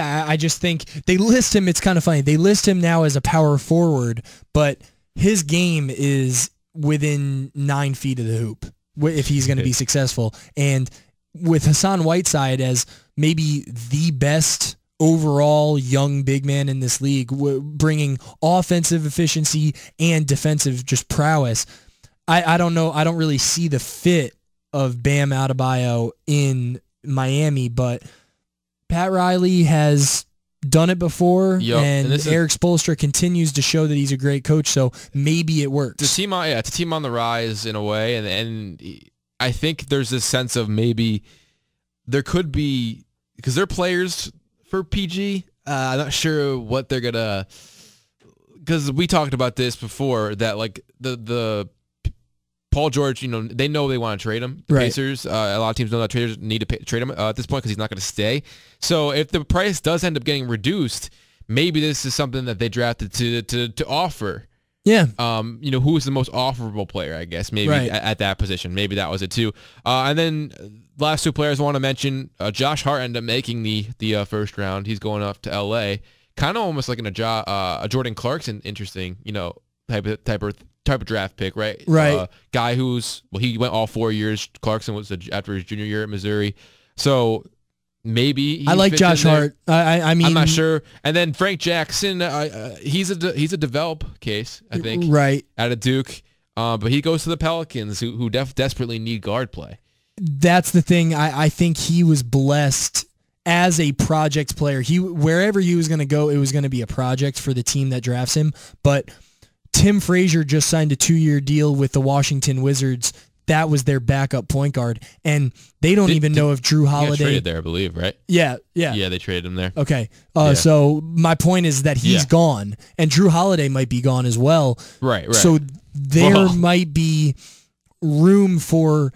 I just think they list him. It's kind of funny. They list him now as a power forward, but his game is within 9 feet of the hoop if he's going to be successful. And with Hassan Whiteside as maybe the best overall young big man in this league, bringing offensive efficiency and defensive just prowess, I don't know. I don't really see the fit of Bam Adebayo in Miami, but Pat Riley has done it before, and Eric Spoelstra continues to show that he's a great coach, so maybe it works. It's a team on the rise in a way, and I think there's this sense of maybe there could be, because they're players for PG, I'm not sure what they're going to, because we talked about this before, that like the Paul George, they know they want to trade him. The Pacers, a lot of teams know that traders need to trade him at this point because he's not going to stay. So if the price does end up getting reduced, maybe this is something that they drafted to offer. Yeah. Who is the most offerable player, I guess, maybe at that position. Maybe that was it too. And then last two players I want to mention, Josh Hart ended up making the first round. He's going up to L.A. Kind of almost like a Jordan Clarkson, interesting, type of draft pick, right? Right. Guy he went all 4 years. Clarkson was after his junior year at Missouri. So maybe I like Josh Hart. I mean, I'm not sure. And then Frank Jackson, he's a develop case, I think. Right. Out of Duke. But he goes to the Pelicans who desperately need guard play. That's the thing. I think he was blessed as a project player. Wherever he was going to go, it was going to be a project for the team that drafts him. But Tim Frazier just signed a 2-year deal with the Washington Wizards. That was their backup point guard, and they don't even know if Drew Holiday. He got traded there, I believe, right? Yeah. Yeah, they traded him there. Okay, so my point is that he's gone, and Drew Holiday might be gone as well. Right. So there might be room for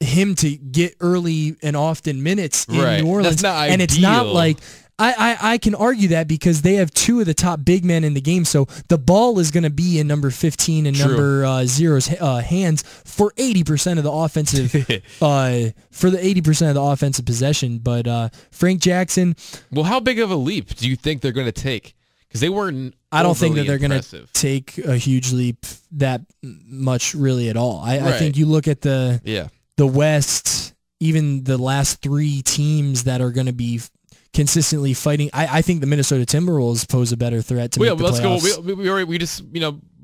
him to get early and often minutes in New Orleans. That's not ideal. And it's not like I can argue that because they have two of the top big men in the game, so the ball is going to be in number 15 and number 0's hands for 80% of the offensive possession. But Frank Jackson. Well, how big of a leap do you think they're going to take? Because they weren't. I don't think that they're going to take a huge leap that much really at all. I think you look at the West, even the last three teams that are going to be consistently fighting. I think the Minnesota Timberwolves pose a better threat to make the playoffs. Let's go. We just,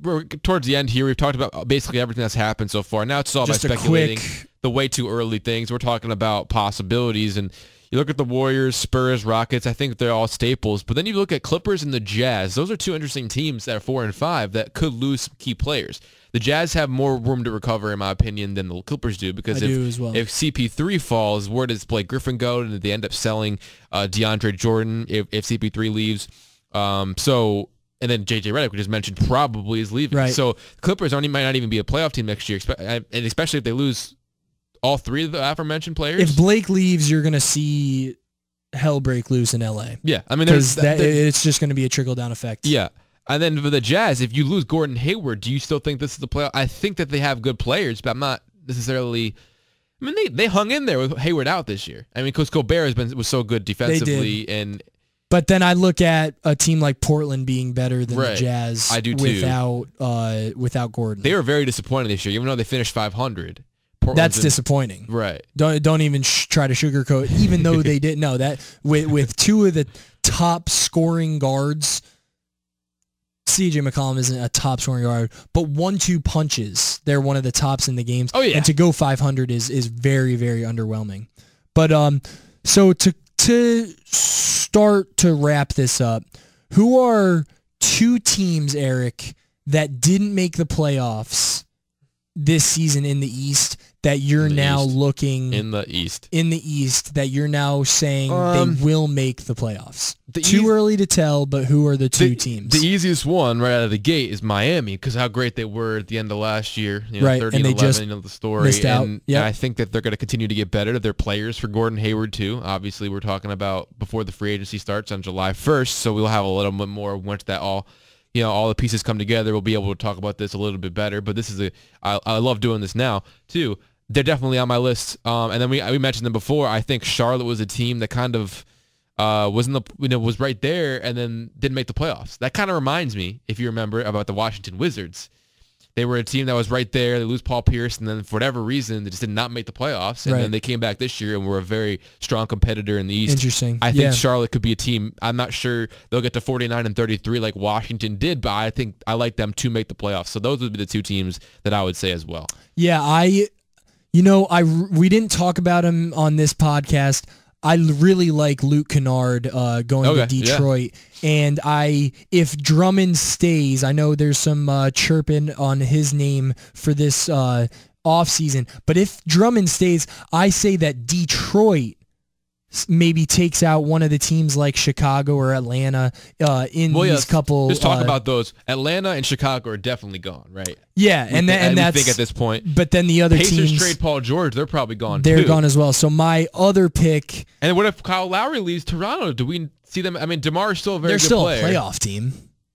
we're towards the end here. We've talked about basically everything that's happened so far. Now it's all about speculating the way too early things. We're talking about possibilities, and you look at the Warriors, Spurs, Rockets. I think they're all staples. But then you look at Clippers and the Jazz. Those are two interesting teams that are 4 and 5 that could lose key players. The Jazz have more room to recover, in my opinion, than the Clippers do. Because if CP3 falls, where does Blake Griffin go? And they end up selling DeAndre Jordan if CP3 leaves. And then JJ Redick, we just mentioned, probably is leaving. Right. So Clippers might not even be a playoff team next year, and especially if they lose all three of the aforementioned players. If Blake leaves, you're going to see hell break loose in LA. Yeah, I mean, because it's just going to be a trickle-down effect. Yeah. And then for the Jazz, if you lose Gordon Hayward, do you still think this is the playoff? I think that they have good players, but I'm not necessarily. I mean, they hung in there with Hayward out this year. I mean, because Gobert was so good defensively, But then I look at a team like Portland being better than the Jazz. I do too. Without Gordon. They were very disappointed this year, even though they finished 500. That's disappointing. Right. Don't even try to sugarcoat. Even though they didn't know that with two of the top scoring guards. CJ McCollum isn't a top scoring guard, but 1-2 punches, they're one of the tops in the games. Oh yeah. And to go 500 is very, very underwhelming. But so to start to wrap this up, who are two teams, Eric, that didn't make the playoffs this season in the East that you're now looking in the East that you're now saying they will make the playoffs? Too early to tell, but who are the two teams? The easiest one right out of the gate is Miami, because how great they were at the end of last year. 30 and they 11, just the story. Missed out. And I think that they're going to continue to get better. They're players for Gordon Hayward too. Obviously, we're talking about before the free agency starts on July 1st, so we'll have a little bit more once that all the pieces come together. We'll be able to talk about this a little bit better. But this is I love doing this now too. They're definitely on my list. And then we mentioned them before. I think Charlotte was a team that kind of was right there and then didn't make the playoffs. That kind of reminds me, if you remember, about the Washington Wizards. They were a team that was right there. They lose Paul Pierce, and then for whatever reason, they just did not make the playoffs. And then they came back this year and were a very strong competitor in the East. Interesting. I think Charlotte could be a team. I'm not sure they'll get to 49 and 33 like Washington did, but I think I like them to make the playoffs. So those would be the two teams that I would say as well. Yeah, we didn't talk about him on this podcast. I really like Luke Kennard going to Detroit. Yeah. And if Drummond stays, I know there's some chirping on his name for this offseason, but if Drummond stays, I say that Detroit maybe takes out one of the teams like Chicago or Atlanta these couple. Just talk about those. Atlanta and Chicago are definitely gone, right? Yeah, and that's think at this point. But then the other Pacers teams trade Paul George, they're probably gone. They're gone as well. So my other pick. And what if Kyle Lowry leaves Toronto? Do we see them? I mean, DeMar is still a very good player. They're still a playoff team.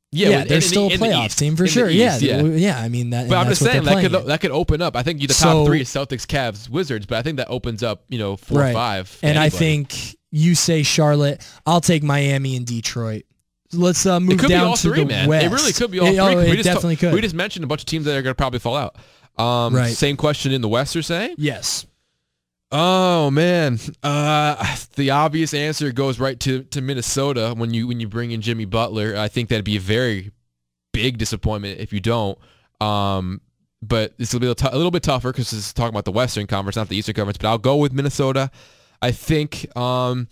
Yeah, they're still a playoff team for sure. East, yeah. I mean that. But I'm just saying that could open up. I think the top three is Celtics, Cavs, Wizards, but I think that opens up 4 or 5. And I think you say Charlotte. I'll take Miami and Detroit. Let's move down to the West. It really could be all three. It definitely could. We just mentioned a bunch of teams that are going to probably fall out. Same question in the West, you're saying? Yes. Oh man, the obvious answer goes right to Minnesota when you bring in Jimmy Butler. I think that'd be a very big disappointment if you don't. But this will be a little bit tougher because this is talking about the Western Conference, not the Eastern Conference. But I'll go with Minnesota. I think, and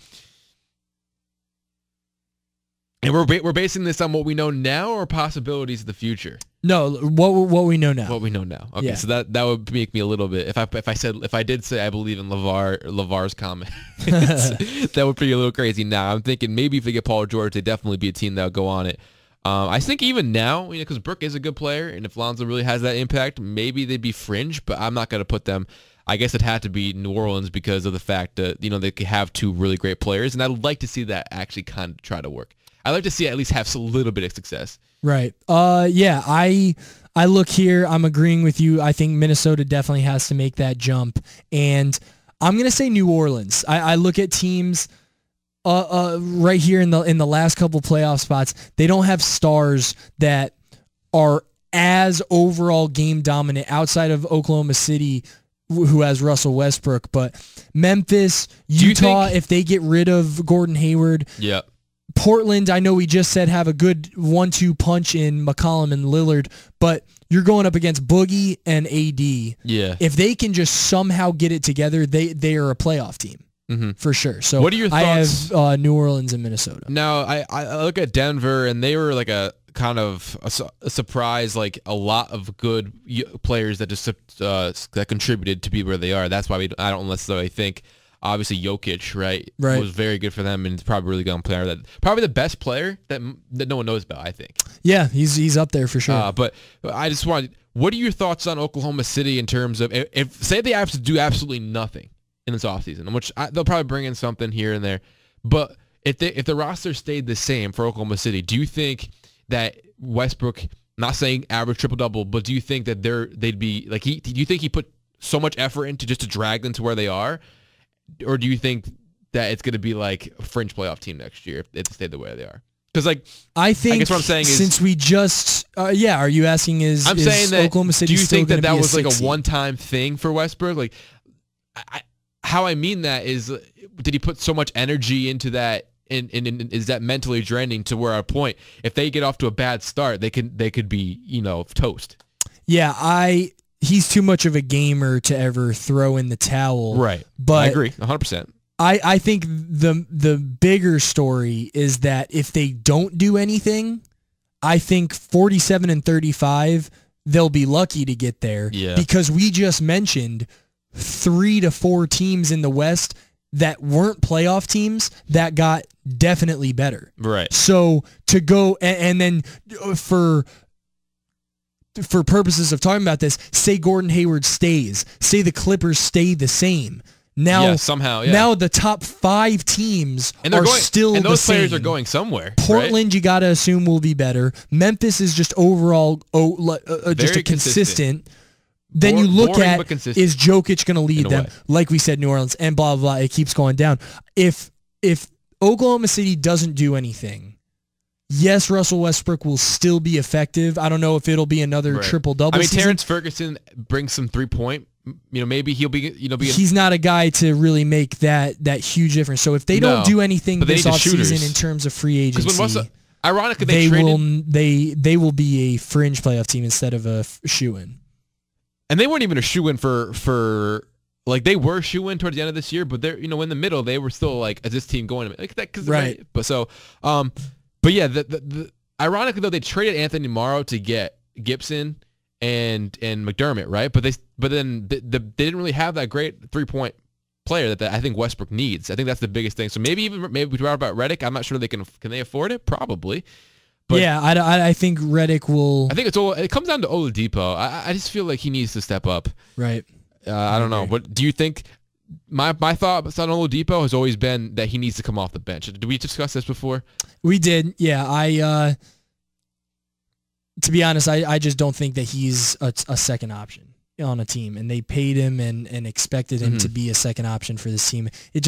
we're basing this on what we know now or possibilities of the future. No, what we know now. What we know now. Okay, so that would make me a little bit. If I did say I believe in LeVar's comment, that would be a little crazy. Now I'm thinking maybe if they get Paul George, they'd definitely be a team that would go on it. I think even now, because Brook is a good player, and if Lonzo really has that impact, maybe they'd be fringe, but I'm not going to put them. I guess it had to be New Orleans because of the fact that, they could have two really great players, and I'd like to see that actually kind of try to work. I'd like to see at least have a little bit of success. Right. Yeah, I look here, I'm agreeing with you. I think Minnesota definitely has to make that jump, and I'm going to say New Orleans. I look at teams right here in the last couple playoff spots. They don't have stars that are as overall game dominant outside of Oklahoma City, who has Russell Westbrook, but Memphis, Utah, if they get rid of Gordon Hayward. Yeah. Portland, I know we just said have a good 1-2 punch in McCollum and Lillard, but you're going up against Boogie and AD. Yeah. If they can just somehow get it together, they are a playoff team. For sure. So what are your thoughts? I have New Orleans and Minnesota. Now, I look at Denver, and they were like a kind of a surprise, like a lot of good players that just that contributed to be where they are. That's why I don't necessarily think, obviously, Jokic, right, was very good for them, and it's probably really good player. Probably the best player that no one knows about, I think. Yeah, he's up there for sure. But I just what are your thoughts on Oklahoma City in terms of, if say they have to do absolutely nothing in this offseason, which they'll probably bring in something here and there, but if the roster stayed the same for Oklahoma City, do you think that Westbrook, not saying average triple-double, but do you think that they'd be like, do you think he put so much effort into just to drag them to where they are, or do you think that it's going to be like a fringe playoff team next year if they stay the way they are? Because I guess what I'm saying is, since we just are you asking is saying that Oklahoma City? Do you think that was like a one-time thing for Westbrook? Like, how I mean that is, did he put so much energy into that, and is that mentally draining to where, at a point, if they get off to a bad start, they could be toast? Yeah, he's too much of a gamer to ever throw in the towel. Right. But I agree 100%. I think the bigger story is that if they don't do anything, I think 47 and 35, they'll be lucky to get there. Yeah. Because we just mentioned 3 to 4 teams in the West that weren't playoff teams that got definitely better. Right. So to go and then for purposes of talking about this, say Gordon Hayward stays, say the Clippers stay the same. Now somehow, now the top 5 teams are still the same. And those players are going somewhere. Portland, you got to assume, will be better. Memphis is just overall just a consistent. Then you look at, is Jokic going to lead them? Like we said, New Orleans, and blah, blah, blah. It keeps going down. If Oklahoma City doesn't do anything, yes, Russell Westbrook will still be effective. I don't know if it'll be another triple-double season. Terrence Ferguson brings some three-point. Maybe he'll be, he's not a guy to really make that huge difference. So if they don't do anything this offseason in terms of free agency, ironically, they will be a fringe playoff team instead of a shoe-in. And they weren't even a shoe-in for like, they were shoe-in towards the end of this year, but they're, in the middle, they were still like, is this team going like that? Right. But so, but yeah, ironically though, they traded Anthony Morrow to get Gibson and McDermott, right? But then they didn't really have that great 3-point player that I think Westbrook needs. I think that's the biggest thing. So maybe we talk about Redick. I'm not sure can they afford it? Probably. But yeah, I think Redick will. I think it comes down to Oladipo. I just feel like he needs to step up. Right. I don't know. But do you think my thoughts on Oladipo has always been that he needs to come off the bench? Did we discuss this before? We did. Yeah. To be honest, I just don't think that he's a second option on a team, and they paid him and expected him to be a second option for this team. It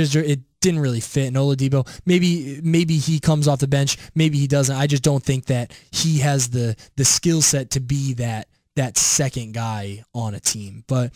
didn't really fit. And Oladipo, maybe he comes off the bench, maybe he doesn't. I just don't think that he has the skill set to be that second guy on a team. But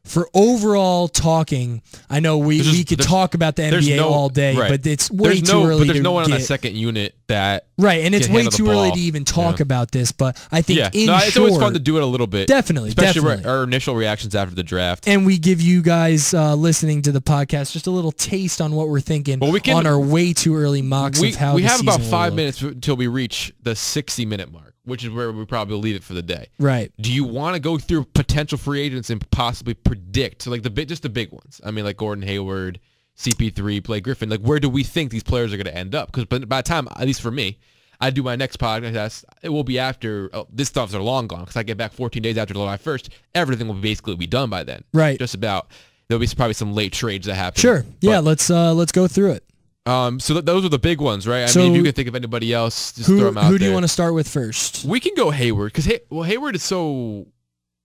for overall talking, I know we could talk about the NBA all day, but it's way too early. But there's no one on that second unit that and it's way too early to even talk about this. But I think it's always fun to do it a little bit, especially our initial reactions after the draft, and we give you guys listening to the podcast just a little taste on what we're thinking on our way too early mocks of how we have about 5 minutes until we reach the 60-minute mark, which is where we probably leave it for the day. Right. Do you want to go through potential free agents and possibly predict, so like just the big ones? I mean, like Gordon Hayward, CP3, Blake Griffin. Like, where do we think these players are going to end up? Because by the time, at least for me, I do my next podcast, it will be after this stuff's are long gone because I get back 14 days after July 1st. Everything will basically be done by then. Right. Just about. There'll be probably some late trades that happen. Sure. Yeah. Let's go through it. So those are the big ones, right? I mean, if you can think of anybody else, just throw them out there. Who do you want to start with first? We can go Hayward because Hayward is so.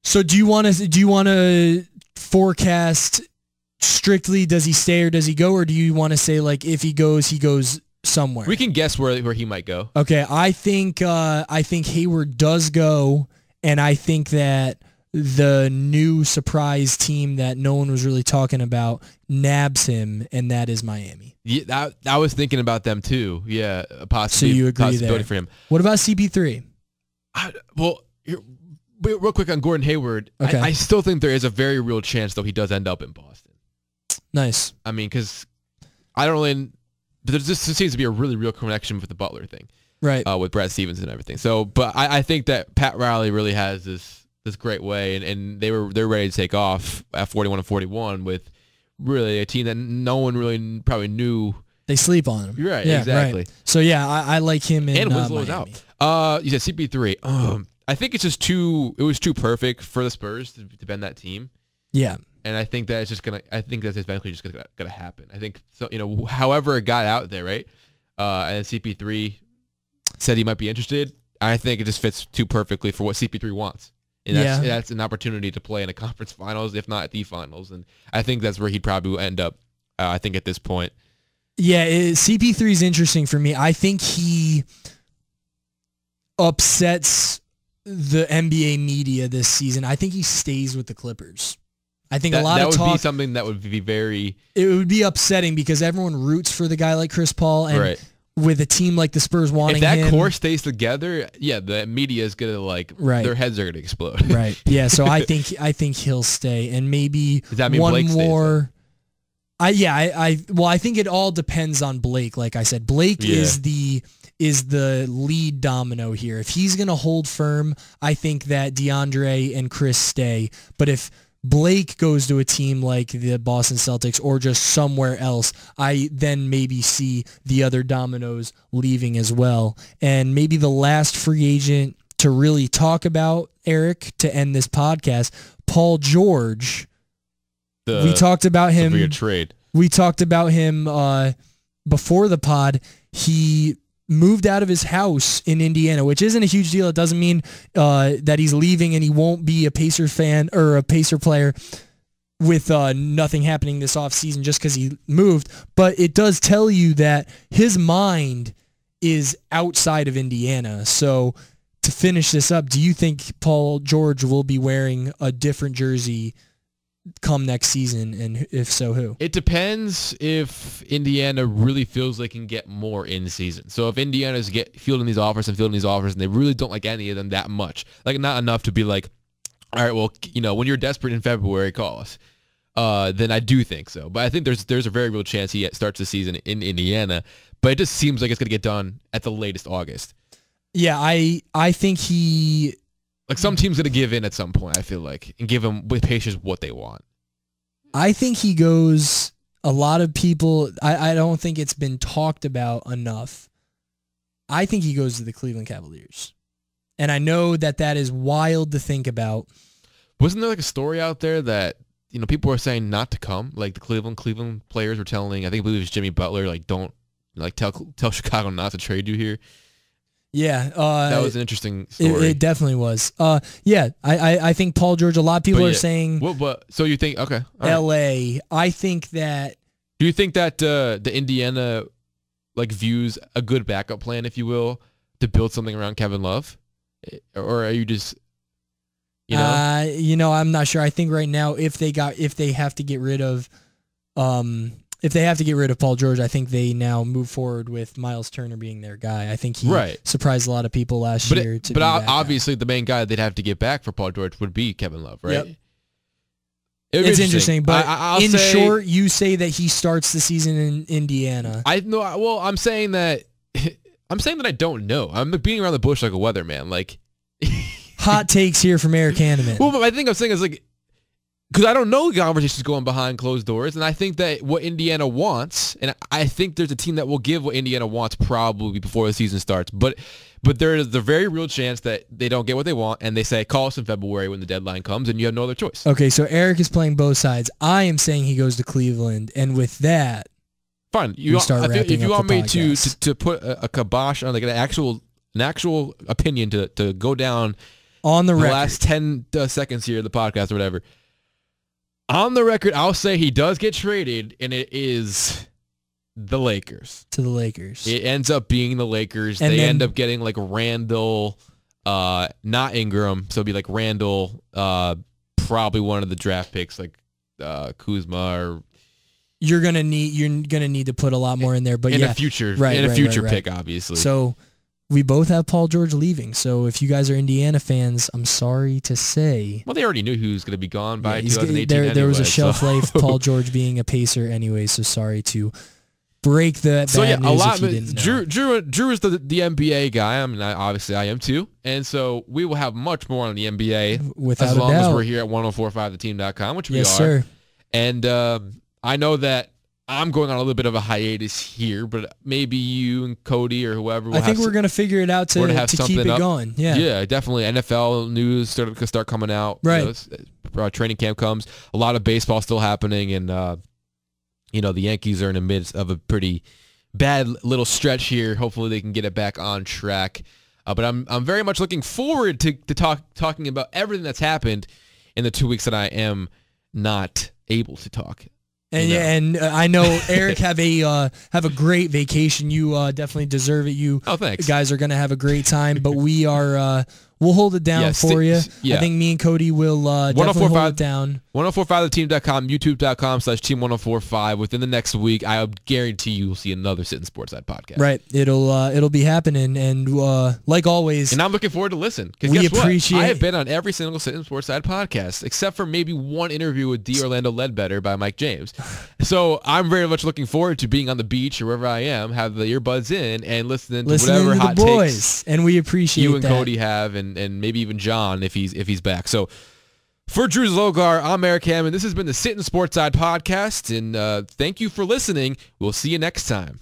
So do you want to forecast strictly? Does he stay or does he go, or do you want to say like if he goes somewhere? We can guess where he might go. Okay, I think Hayward does go, and I think that the new surprise team that no one was really talking about nabs him, and that is Miami. Yeah, I was thinking about them too. Yeah, so you agree possibility there. for him. What about CP3? Real quick on Gordon Hayward, okay. I still think there is a very real chance though he does end up in Boston. Nice. I mean, because I don't really. There just seems to be a really real connection with the Butler thing, right? With Brad Stevens and everything. So, but I think that Pat Riley really has this great way, and they're ready to take off at 41-41 with really a team that no one really probably knew. They sleep on him. Right, yeah, exactly. Right. So yeah, I like him in and Winslow's Miami. out. You said CP3. I think it's just it was too perfect for the Spurs to bend that team. Yeah. And I think that's eventually just gonna happen. I think so. However it got out there, right? And CP3 said he might be interested. I think it just fits too perfectly for what CP3 wants. And that's an opportunity to play in a conference finals, if not the finals. And I think that's where he'd probably end up. I think at this point. Yeah, CP3 is interesting for me. I think he upsets the NBA media this season. I think he stays with the Clippers. I think a lot of talk. That would be something that would be very. It would be upsetting because everyone roots for the guy like Chris Paul, and right. with a team like the Spurs wanting him. If that core stays together, yeah, the media is gonna their heads are gonna explode. Right. Yeah. So I think he'll stay, and maybe does that mean one Blake more. I think it all depends on Blake. Like I said, Blake is the lead domino here. If he's gonna hold firm, I think that DeAndre and Chris stay. But if Blake goes to a team like the Boston Celtics or just somewhere else, I then maybe see the other dominoes leaving as well. And maybe the last free agent to really talk about, Eric, to end this podcast, Paul George. We talked about him. Weird trade. We talked about him before the pod. He moved out of his house in Indiana, which isn't a huge deal. It doesn't mean that he's leaving and he won't be a Pacer fan or a Pacer player with nothing happening this offseason just because he moved. But it does tell you that his mind is outside of Indiana. So to finish this up, do you think Paul George will be wearing a different jersey come next season, and if so, who? It depends if Indiana really feels they can get more in season. So if Indiana's fielding these offers and they really don't like any of them that much, like not enough to be like, all right, well, when you're desperate in February, call us. Then I do think so. But I think there's a very real chance he starts the season in Indiana. But it just seems like it's going to get done at the latest August. Yeah, I think he... Like some team's going to give in at some point, I feel like, and give them with patience what they want. I think he goes, a lot of people, I don't think it's been talked about enough. I think he goes to the Cleveland Cavaliers. And I know that is wild to think about. Wasn't there like a story out there that, people were saying not to come? Like the Cleveland players were telling, I believe it was Jimmy Butler, like don't, like tell Chicago not to trade you here. Yeah. That was an interesting story. It definitely was. I think Paul George, a lot of people are saying... So you think, okay. LA. I think that... Do you think that the Indiana views a good backup plan, if you will, to build something around Kevin Love? Or are you just... I'm not sure. I think right now, if they have to get rid of... If they have to get rid of Paul George, I think they now move forward with Miles Turner being their guy. I think he surprised a lot of people last year. But obviously, the main guy they'd have to get back for Paul George would be Kevin Love, right? Yep. It's interesting, but in short, you say that he starts the season in Indiana. I'm saying that I don't know. I'm beating around the bush like a weatherman. Like hot takes here from Eric Hanneman. Well, but I think I'm saying is because I don't know the conversations going behind closed doors, and I think that what Indiana wants, and I think there's a team that will give what Indiana wants probably before the season starts, but there is the very real chance that they don't get what they want, and they say, call us in February when the deadline comes, and you have no other choice. Okay, so Eric is playing both sides. I am saying he goes to Cleveland, and with that, fine. If you want me to put a kibosh on like an actual opinion to go down on the record, last 10 seconds here of the podcast or whatever, on the record, I'll say he does get traded, and it is the Lakers. To the Lakers. It ends up being the Lakers. And they then, end up getting like Randall, not Ingram, so it'd be like Randall, probably one of the draft picks, like Kuzma or. You're gonna need to put a lot more in there, but in yeah, a future right. pick, obviously. So we both have Paul George leaving. So if you guys are Indiana fans, I'm sorry to say. Well, they already knew he was going to be gone by 2018. There was a shelf life. Paul George being a Pacer anyway. So sorry to break the bad news if you didn't know. Drew is the NBA guy. I mean, obviously I am too. And so we will have much more on the NBA without as long a doubt. as we're here at 1045theteam.com, which we are. Yes, sir. And I know that I'm going on a little bit of a hiatus here, but maybe you and Cody or whoever. I think we're going to figure it out to keep it going. Yeah, definitely. NFL news start coming out. Right. Training camp comes. A lot of baseball still happening, and the Yankees are in the midst of a pretty bad little stretch here. Hopefully they can get it back on track. But I'm very much looking forward to talking about everything that's happened in the 2 weeks that I am not able to talk. And I know Eric have a great vacation. You definitely deserve it. You thanks. Guys are going to have a great time, but we are we'll hold it down for you. Yeah. I think me and Cody will definitely hold it down. 1045theteam.com, youtube.com/team1045. Within the next week, I guarantee you will see another Sittin Sportside podcast. Right. It'll be happening, and like always. And I'm looking forward to listen. We appreciate. I have been on every single Sittin Sportside podcast, except for maybe one interview with D. Orlando Ledbetter by Mike James. So I'm very much looking forward to being on the beach or wherever I am, have the earbuds in, and listening to whatever to hot the boys. takes and we appreciate you and that. Cody have, and maybe even John if he's back. So for Drew Zlogar, I'm Eric Hammond. This has been the Sittin Sportside podcast, and thank you for listening. We'll see you next time.